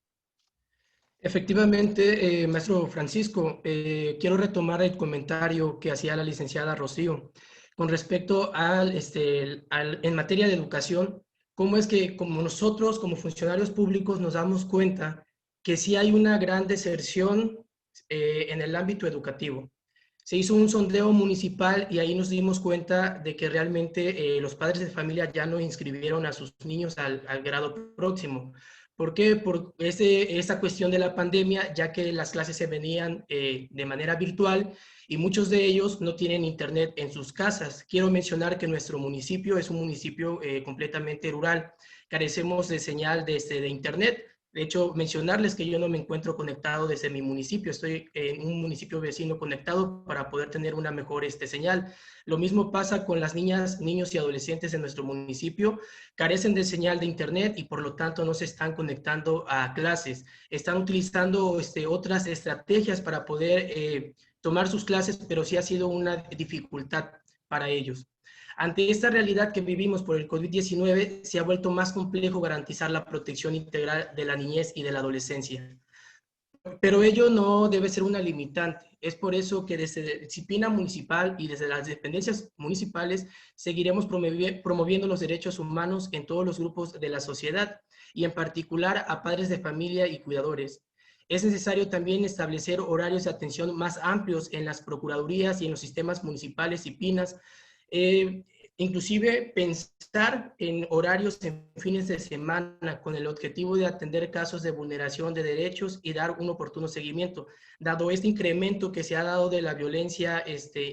Efectivamente, maestro Francisco, quiero retomar el comentario que hacía la licenciada Rocío con respecto en materia de educación, cómo es que como nosotros, como funcionarios públicos, nos damos cuenta que sí hay una gran deserción en el ámbito educativo. Se hizo un sondeo municipal y ahí nos dimos cuenta de que realmente los padres de familia ya no inscribieron a sus niños al grado próximo. ¿Por qué? Por esa cuestión de la pandemia, ya que las clases se venían de manera virtual y muchos de ellos no tienen internet en sus casas. Quiero mencionar que nuestro municipio es un municipio completamente rural. Carecemos de señal de internet. De hecho, mencionarles que yo no me encuentro conectado desde mi municipio, estoy en un municipio vecino conectado para poder tener una mejor señal. Lo mismo pasa con las niñas, niños y adolescentes de nuestro municipio, carecen de señal de internet y por lo tanto no se están conectando a clases. Están utilizando otras estrategias para poder tomar sus clases, pero sí ha sido una dificultad para ellos. Ante esta realidad que vivimos por el COVID-19, se ha vuelto más complejo garantizar la protección integral de la niñez y de la adolescencia. Pero ello no debe ser una limitante. Es por eso que desde la disciplina municipal y desde las dependencias municipales seguiremos promoviendo los derechos humanos en todos los grupos de la sociedad y en particular a padres de familia y cuidadores. Es necesario también establecer horarios de atención más amplios en las procuradurías y en los sistemas municipales y PINAS, inclusive pensar en horarios en fines de semana con el objetivo de atender casos de vulneración de derechos y dar un oportuno seguimiento, dado este incremento que se ha dado de la violencia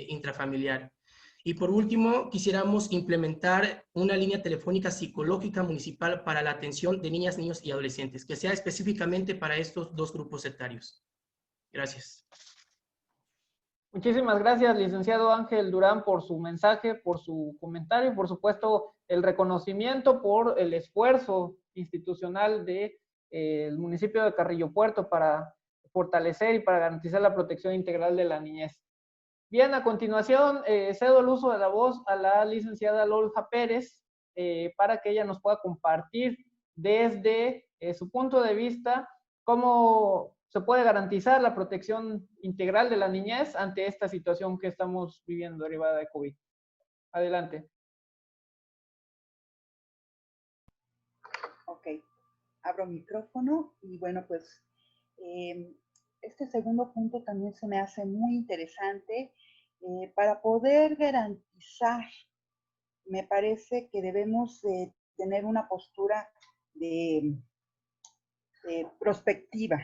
intrafamiliar. Y por último, quisiéramos implementar una línea telefónica psicológica municipal para la atención de niñas, niños y adolescentes, que sea específicamente para estos dos grupos etarios. Gracias.
Muchísimas gracias, licenciado Ángel Durán, por su mensaje, por su comentario y, por supuesto, el reconocimiento por el esfuerzo institucional del municipio de Carrillo Puerto para fortalecer y para garantizar la protección integral de la niñez. Bien, a continuación cedo el uso de la voz a la licenciada Lolja Pérez para que ella nos pueda compartir desde su punto de vista cómo se puede garantizar la protección integral de la niñez ante esta situación que estamos viviendo derivada de COVID. Adelante.
Ok, abro micrófono y bueno, pues este segundo punto también se me hace muy interesante. Para poder garantizar, me parece que debemos tener una postura de prospectiva.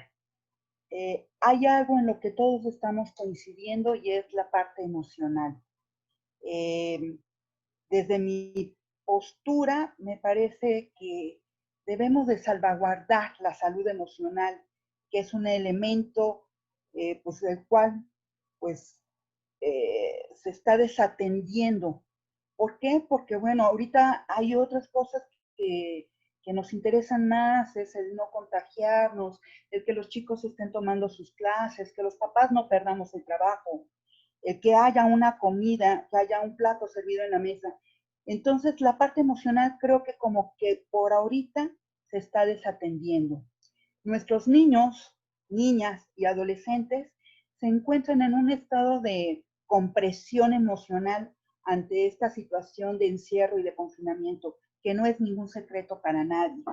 Hay algo en lo que todos estamos coincidiendo y es la parte emocional. Desde mi postura, me parece que debemos de salvaguardar la salud emocional, que es un elemento pues, del cual pues, se está desatendiendo. ¿Por qué? Porque, bueno, ahorita hay otras cosas que nos interesan más, es el no contagiarnos, el que los chicos estén tomando sus clases, que los papás no perdamos el trabajo, el que haya una comida, que haya un plato servido en la mesa. Entonces, la parte emocional creo que como que por ahorita se está desatendiendo. Nuestros niños, niñas y adolescentes se encuentran en un estado de compresión emocional ante esta situación de encierro y de confinamiento, que no es ningún secreto para nadie.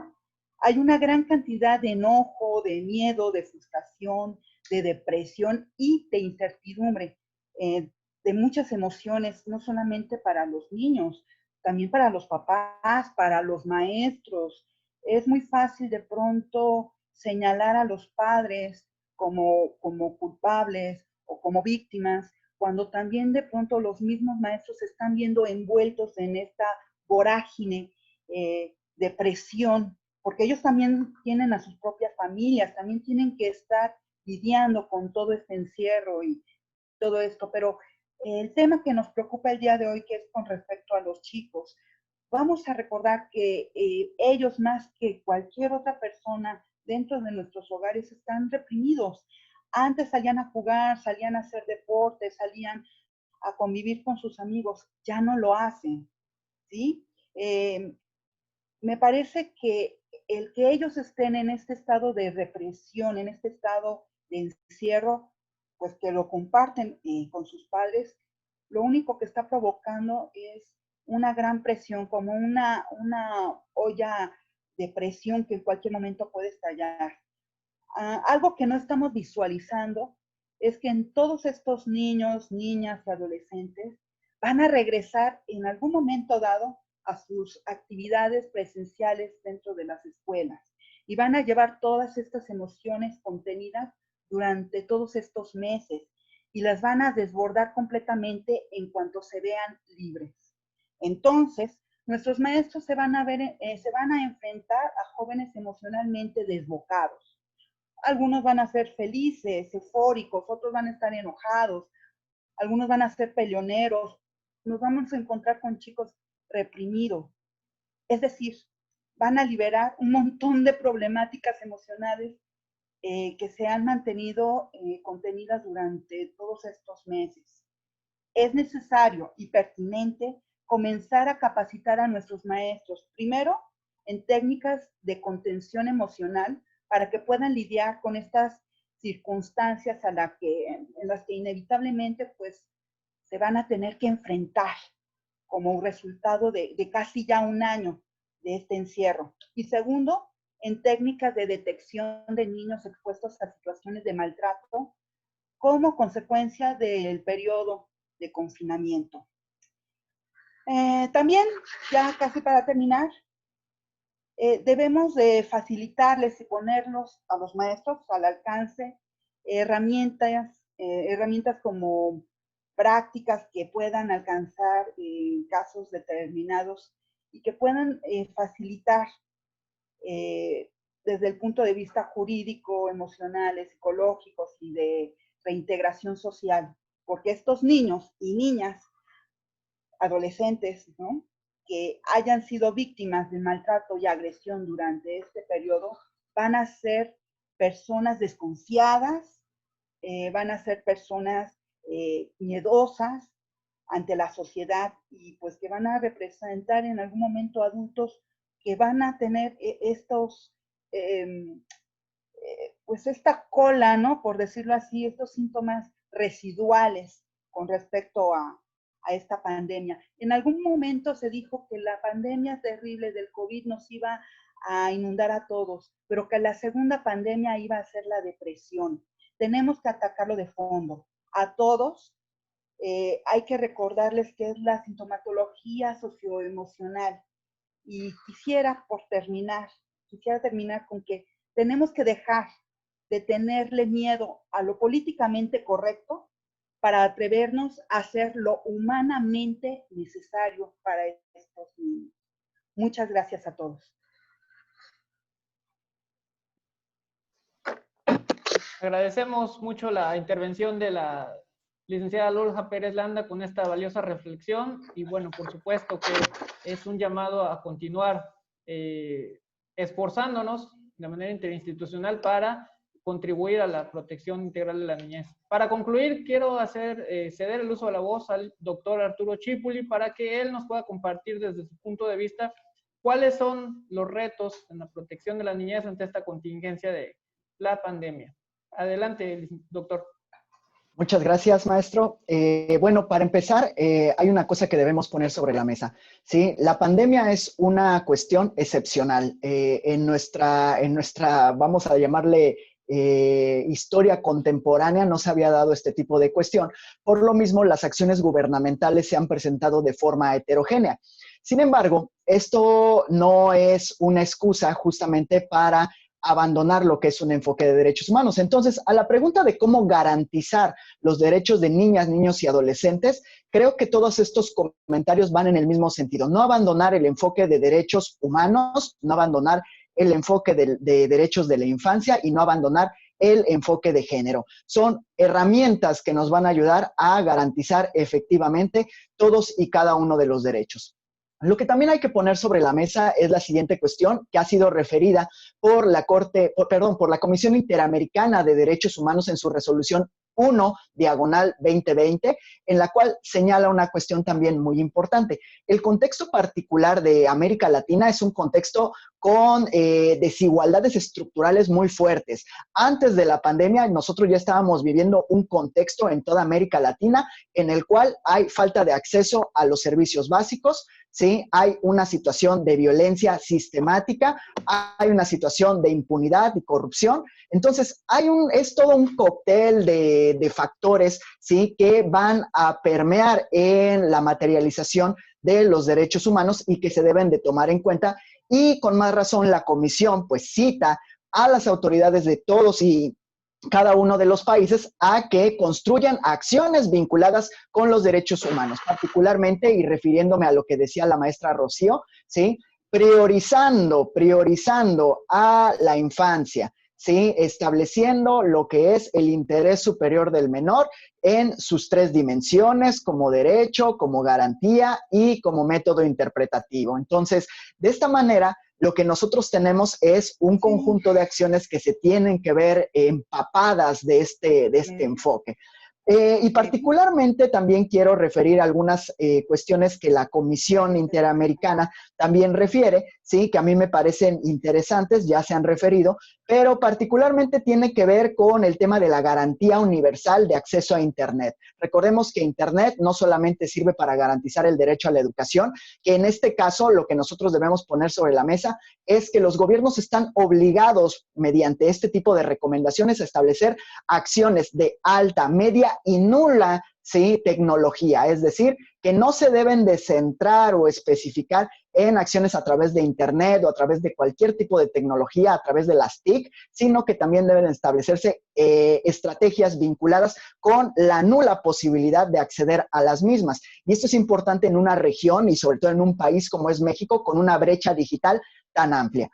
Hay una gran cantidad de enojo, de miedo, de frustración, de depresión y de incertidumbre, de muchas emociones, no solamente para los niños, también para los papás, para los maestros. Es muy fácil de pronto señalar a los padres como culpables o como víctimas, cuando también de pronto los mismos maestros se están viendo envueltos en esta vorágine de presión, porque ellos también tienen a sus propias familias, también tienen que estar lidiando con todo este encierro y todo esto, pero el tema que nos preocupa el día de hoy, que es con respecto a los chicos, vamos a recordar que ellos más que cualquier otra persona dentro de nuestros hogares están reprimidos. Antes salían a jugar, salían a hacer deporte, salían a convivir con sus amigos, ya no lo hacen, ¿sí? Me parece que el que ellos estén en este estado de represión, en este estado de encierro, pues que lo comparten con sus padres, lo único que está provocando es una gran presión, como una olla de presión que en cualquier momento puede estallar. Algo que no estamos visualizando es que en todos estos niños, niñas y adolescentes van a regresar en algún momento dado a sus actividades presenciales dentro de las escuelas y van a llevar todas estas emociones contenidas durante todos estos meses y las van a desbordar completamente en cuanto se vean libres. Entonces, nuestros maestros se van a enfrentar a jóvenes emocionalmente desbocados. Algunos van a ser felices, eufóricos, otros van a estar enojados, algunos van a ser peleoneros. Nos vamos a encontrar con chicos reprimidos. Es decir, van a liberar un montón de problemáticas emocionales que se han mantenido contenidas durante todos estos meses. Es necesario y pertinente comenzar a capacitar a nuestros maestros, primero en técnicas de contención emocional para que puedan lidiar con estas circunstancias en las que inevitablemente pues, se van a tener que enfrentar como un resultado de casi ya un año de este encierro. Y segundo, en técnicas de detección de niños expuestos a situaciones de maltrato como consecuencia del periodo de confinamiento. También, ya casi para terminar, debemos de facilitarles y ponerlos a los maestros al alcance herramientas como prácticas que puedan alcanzar en casos determinados y que puedan facilitar desde el punto de vista jurídico, emocional, psicológicos y de reintegración social, porque estos niños y niñas, adolescentes, ¿no?, que hayan sido víctimas de maltrato y agresión durante este periodo, van a ser personas desconfiadas, van a ser personas miedosas ante la sociedad y pues que van a representar en algún momento adultos que van a tener pues esta cola, ¿no?, por decirlo así, estos síntomas residuales con respecto a esta pandemia. En algún momento se dijo que la pandemia terrible del COVID nos iba a inundar a todos, pero que la segunda pandemia iba a ser la depresión. Tenemos que atacarlo de fondo. A todos hay que recordarles qué es la sintomatología socioemocional. Y quisiera terminar con que tenemos que dejar de tenerle miedo a lo políticamente correcto para atrevernos a hacer lo humanamente necesario para estos niños. Muchas gracias a todos.
Agradecemos mucho la intervención de la licenciada Lorja Pérez Landa con esta valiosa reflexión y bueno, por supuesto que es un llamado a continuar esforzándonos de manera interinstitucional para contribuir a la protección integral de la niñez. Para concluir, quiero ceder el uso de la voz al doctor Arturo Chipuli para que él nos pueda compartir desde su punto de vista cuáles son los retos en la protección de la niñez ante esta contingencia de la pandemia. Adelante, doctor.
Muchas gracias, maestro. Bueno, para empezar, hay una cosa que debemos poner sobre la mesa, ¿sí? La pandemia es una cuestión excepcional. En nuestra, vamos a llamarle, historia contemporánea no se había dado este tipo de cuestión. Por lo mismo, las acciones gubernamentales se han presentado de forma heterogénea. Sin embargo, esto no es una excusa justamente para abandonar lo que es un enfoque de derechos humanos. Entonces, a la pregunta de cómo garantizar los derechos de niñas, niños y adolescentes, creo que todos estos comentarios van en el mismo sentido. No abandonar el enfoque de derechos humanos, no abandonar el enfoque de derechos de la infancia y no abandonar el enfoque de género. Son herramientas que nos van a ayudar a garantizar efectivamente todos y cada uno de los derechos. Lo que también hay que poner sobre la mesa es la siguiente cuestión que ha sido referida por la Comisión Interamericana de Derechos Humanos en su resolución 1/2020, en la cual señala una cuestión también muy importante. El contexto particular de América Latina es un contexto con desigualdades estructurales muy fuertes. Antes de la pandemia, nosotros ya estábamos viviendo un contexto en toda América Latina en el cual hay falta de acceso a los servicios básicos, ¿sí? Hay una situación de violencia sistemática, hay una situación de impunidad y corrupción. Entonces, es todo un cóctel de factores, ¿sí?, que van a permear en la materialización de los derechos humanos y que se deben de tomar en cuenta. Y con más razón, la comisión pues cita a las autoridades de todos y cada uno de los países a que construyan acciones vinculadas con los derechos humanos, particularmente, y refiriéndome a lo que decía la maestra Rocío, ¿sí?, priorizando a la infancia, ¿sí?, estableciendo lo que es el interés superior del menor en sus 3 dimensiones, como derecho, como garantía y como método interpretativo. Entonces, de esta manera, lo que nosotros tenemos es un conjunto de acciones que se tienen que ver empapadas de este enfoque. Y particularmente también quiero referir algunas cuestiones que la Comisión Interamericana también refiere, ¿sí? Que a mí me parecen interesantes, ya se han referido, pero particularmente tiene que ver con el tema de la garantía universal de acceso a Internet. Recordemos que Internet no solamente sirve para garantizar el derecho a la educación, que en este caso lo que nosotros debemos poner sobre la mesa es que los gobiernos están obligados, mediante este tipo de recomendaciones, a establecer acciones de alta, media y nula, ¿sí?, tecnología, es decir, que no se deben de centrar o especificar en acciones a través de Internet o a través de cualquier tipo de tecnología, a través de las TIC, sino que también deben establecerse estrategias vinculadas con la nula posibilidad de acceder a las mismas. Y esto es importante en una región y sobre todo en un país como es México, con una brecha digital tan amplia.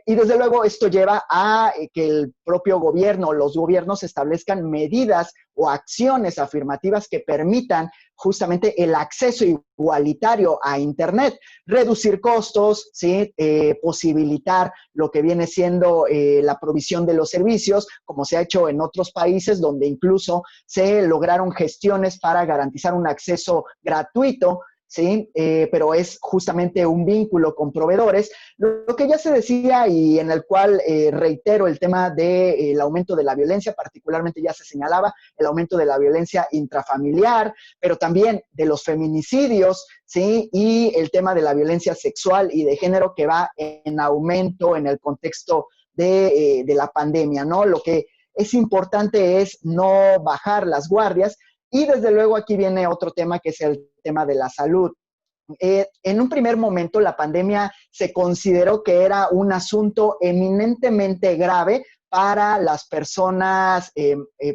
Y desde luego esto lleva a que el propio gobierno, los gobiernos establezcan medidas o acciones afirmativas que permitan justamente el acceso igualitario a Internet, reducir costos, ¿sí? Posibilitar lo que viene siendo la provisión de los servicios, como se ha hecho en otros países donde incluso se lograron gestiones para garantizar un acceso gratuito, ¿sí? Pero es justamente un vínculo con proveedores. Lo que ya se decía y en el cual reitero el tema del aumento de la violencia, particularmente ya se señalaba el aumento de la violencia intrafamiliar, pero también de los feminicidios, ¿sí? Y el tema de la violencia sexual y de género que va en aumento en el contexto de la pandemia, ¿no? Lo que es importante es no bajar las guardias. Y desde luego aquí viene otro tema que es el tema de la salud. En un primer momento la pandemia se consideró que era un asunto eminentemente grave para las personas,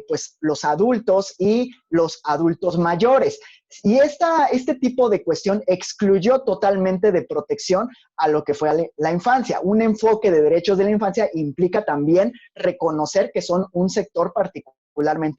pues los adultos y los adultos mayores. Y este tipo de cuestión excluyó totalmente de protección a lo que fue la infancia. Un enfoque de derechos de la infancia implica también reconocer que son un sector particularmente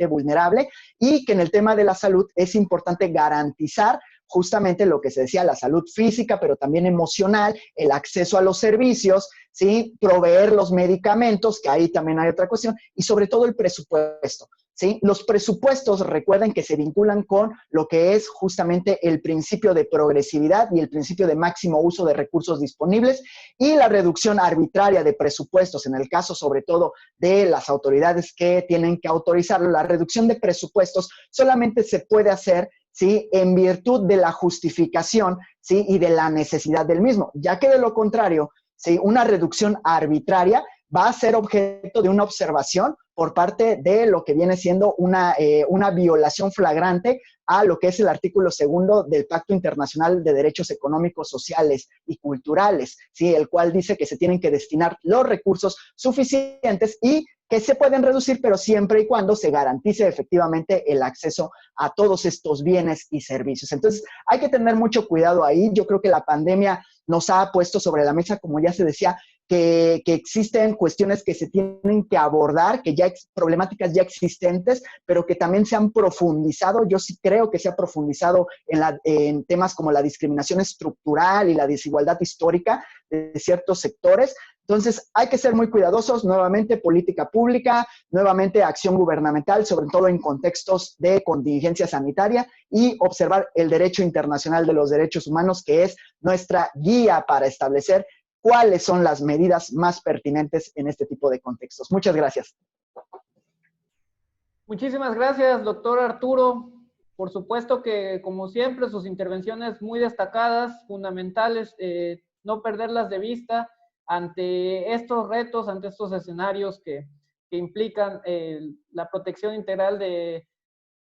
vulnerable y que en el tema de la salud es importante garantizar justamente lo que se decía, la salud física, pero también emocional, el acceso a los servicios, ¿sí? Proveer los medicamentos, que ahí también hay otra cuestión, y sobre todo el presupuesto, ¿sí? Los presupuestos, recuerden que se vinculan con lo que es justamente el principio de progresividad y el principio de máximo uso de recursos disponibles y la reducción arbitraria de presupuestos, en el caso sobre todo de las autoridades que tienen que autorizarlo. La reducción de presupuestos solamente se puede hacer, ¿sí? En virtud de la justificación, ¿sí? Y de la necesidad del mismo, ya que de lo contrario, ¿sí? Una reducción arbitraria va a ser objeto de una observación por parte de lo que viene siendo una violación flagrante a lo que es el artículo 2 del Pacto Internacional de Derechos Económicos, Sociales y Culturales, ¿sí? El cual dice que se tienen que destinar los recursos suficientes y que se pueden reducir, pero siempre y cuando se garantice efectivamente el acceso a todos estos bienes y servicios. Entonces, hay que tener mucho cuidado ahí. Yo creo que la pandemia nos ha puesto sobre la mesa, como ya se decía, que existen cuestiones que se tienen que abordar, que ya problemáticas ya existentes, pero que también se han profundizado. Yo sí creo que se ha profundizado en temas como la discriminación estructural y la desigualdad histórica de ciertos sectores. Entonces, hay que ser muy cuidadosos, nuevamente política pública, nuevamente acción gubernamental, sobre todo en contextos de contingencia sanitaria y observar el derecho internacional de los derechos humanos, que es nuestra guía para establecer cuáles son las medidas más pertinentes en este tipo de contextos. Muchas gracias.
Muchísimas gracias, doctor Arturo. Por supuesto que, como siempre, sus intervenciones muy destacadas, fundamentales, no perderlas de vista ante estos retos, ante estos escenarios que implican la protección integral de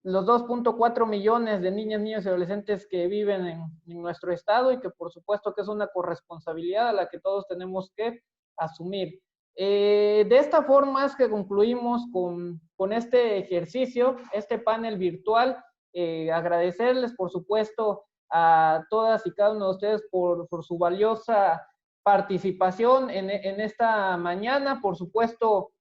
los 2.4 millones de niñas, niños y adolescentes que viven en nuestro estado y que por supuesto que es una corresponsabilidad a la que todos tenemos que asumir. De esta forma es que concluimos con este ejercicio, este panel virtual. Agradecerles, por supuesto, a todas y cada uno de ustedes por su valiosa participación en esta mañana. Por supuesto,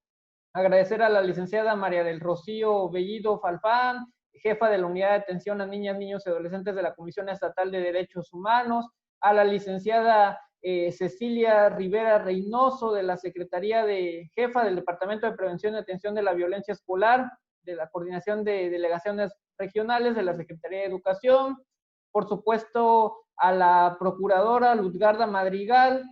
agradecer a la licenciada María del Rocío Bellido Falfán, jefa de la Unidad de Atención a Niñas, Niños y Adolescentes de la Comisión Estatal de Derechos Humanos, a la licenciada Cecilia Rivera Reynoso de la Secretaría de Jefa del Departamento de Prevención y Atención de la Violencia Escolar, de la Coordinación de Delegaciones Regionales de la Secretaría de Educación, por supuesto a la Procuradora Luzgarda Madrigal,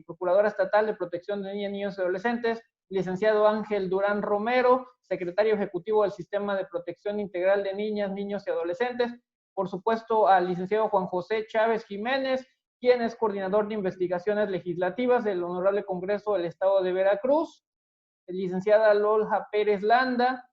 Procuradora Estatal de Protección de Niñas, Niños y Adolescentes, licenciado Ángel Durán Romero, Secretario Ejecutivo del Sistema de Protección Integral de Niñas, Niños y Adolescentes, por supuesto al licenciado Juan José Chávez Jiménez, quien es coordinador de investigaciones legislativas del Honorable Congreso del Estado de Veracruz, licenciada Lolja Pérez Landa,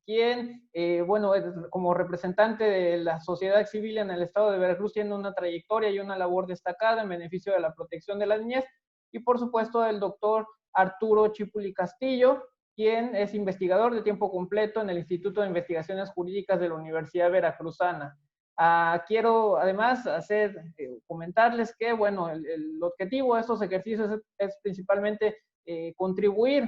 quien, bueno, como representante de la sociedad civil en el Estado de Veracruz, tiene una trayectoria y una labor destacada en beneficio de la protección de la niñez, y por supuesto el doctor Arturo Chipuli Castillo, quien es investigador de tiempo completo en el Instituto de Investigaciones Jurídicas de la Universidad Veracruzana. Quiero además comentarles que, bueno, el objetivo de estos ejercicios es principalmente contribuir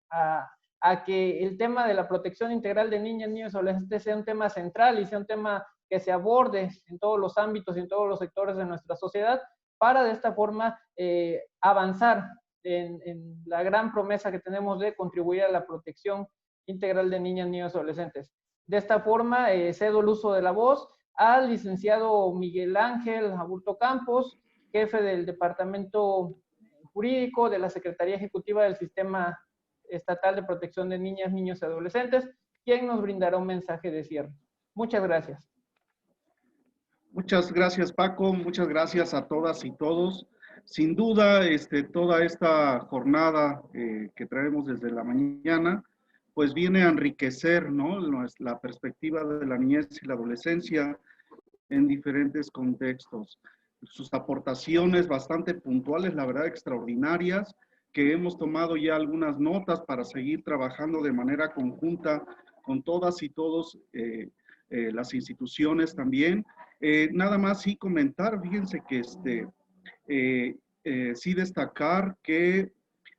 a que el tema de la protección integral de niñas, niños y adolescentes sea un tema central y sea un tema que se aborde en todos los ámbitos y en todos los sectores de nuestra sociedad, para de esta forma avanzar en la gran promesa que tenemos de contribuir a la protección integral de niñas, niños y adolescentes. De esta forma, cedo el uso de la voz al licenciado Miguel Ángel Aburto Campos, jefe del Departamento Jurídico de la Secretaría Ejecutiva del Sistema Estatal de Protección de Niñas, Niños y Adolescentes, quien nos brindará un mensaje de cierre. Muchas gracias.
Muchas gracias, Paco. Muchas gracias a todas y todos. Sin duda, toda esta jornada que traemos desde la mañana, pues viene a enriquecer, ¿no?, la perspectiva de la niñez y la adolescencia en diferentes contextos. Sus aportaciones bastante puntuales, la verdad, extraordinarias, que hemos tomado ya algunas notas para seguir trabajando de manera conjunta con todas y todos las instituciones también. Nada más sí comentar, fíjense que sí destacar que,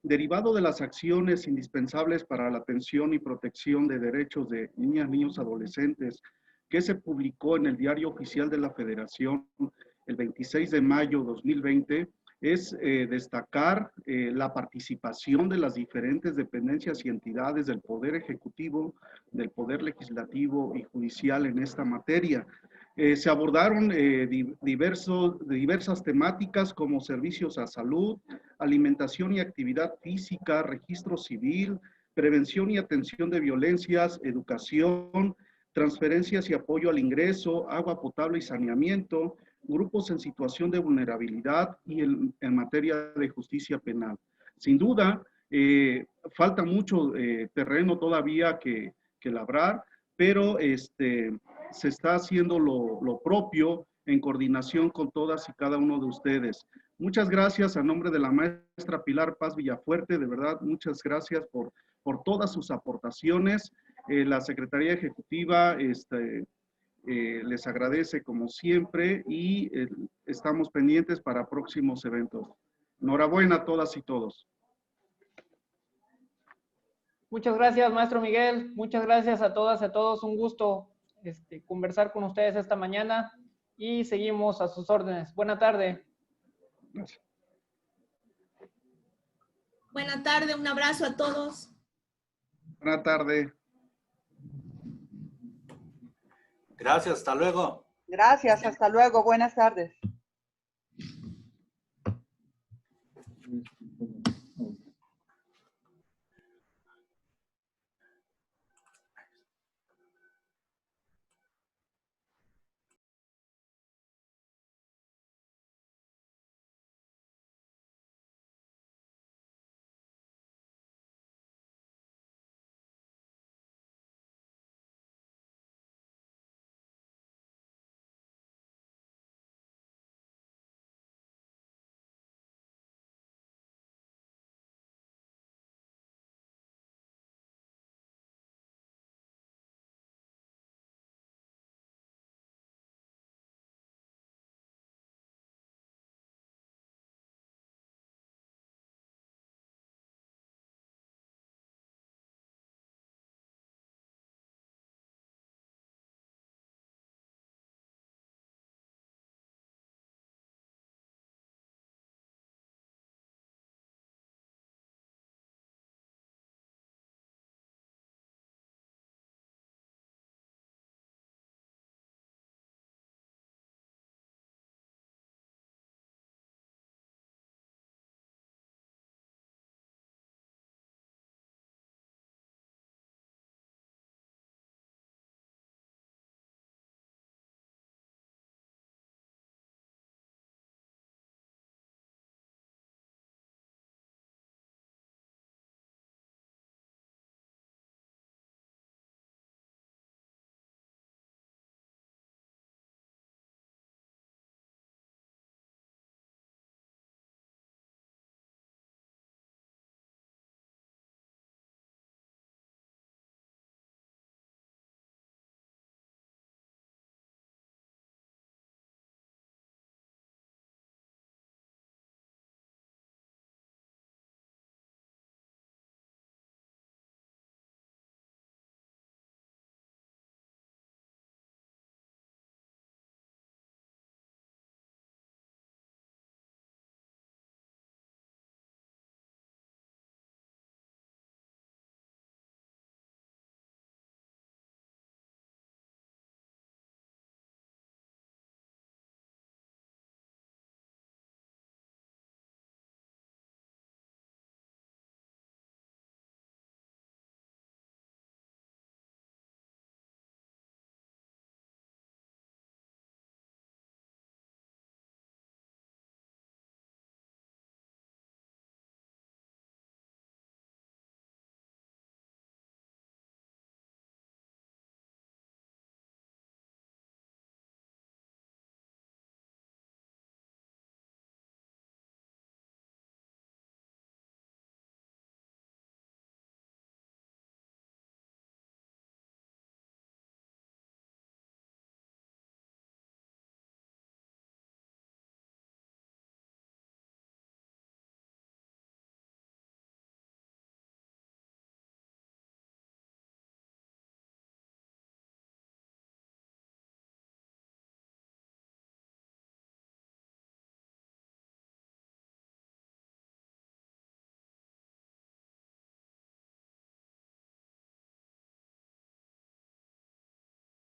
derivado de las acciones indispensables para la atención y protección de derechos de niñas, niños, adolescentes, que se publicó en el Diario Oficial de la Federación el 26 de mayo de 2020, es destacar la participación de las diferentes dependencias y entidades del Poder Ejecutivo, del Poder Legislativo y Judicial en esta materia. Se abordaron diversas temáticas como servicios a salud, alimentación y actividad física, registro civil, prevención y atención de violencias, educación, transferencias y apoyo al ingreso, agua potable y saneamiento, grupos en situación de vulnerabilidad y en materia de justicia penal. Sin duda, falta mucho terreno todavía que labrar, pero se está haciendo lo propio en coordinación con todas y cada uno de ustedes. Muchas gracias a nombre de la maestra Pilar Paz Villafuerte, de verdad, muchas gracias por todas sus aportaciones. La Secretaría Ejecutiva les agradece como siempre y estamos pendientes para próximos eventos. Enhorabuena a todas y todos.
Muchas gracias, maestro Miguel. Muchas gracias a todas y a todos. Un gusto conversar con ustedes esta mañana y seguimos a sus órdenes. Buena tarde.
Gracias.
Buena tarde, un abrazo a todos.
Buena tarde.
Gracias, hasta luego.
Gracias, hasta luego. Buenas tardes.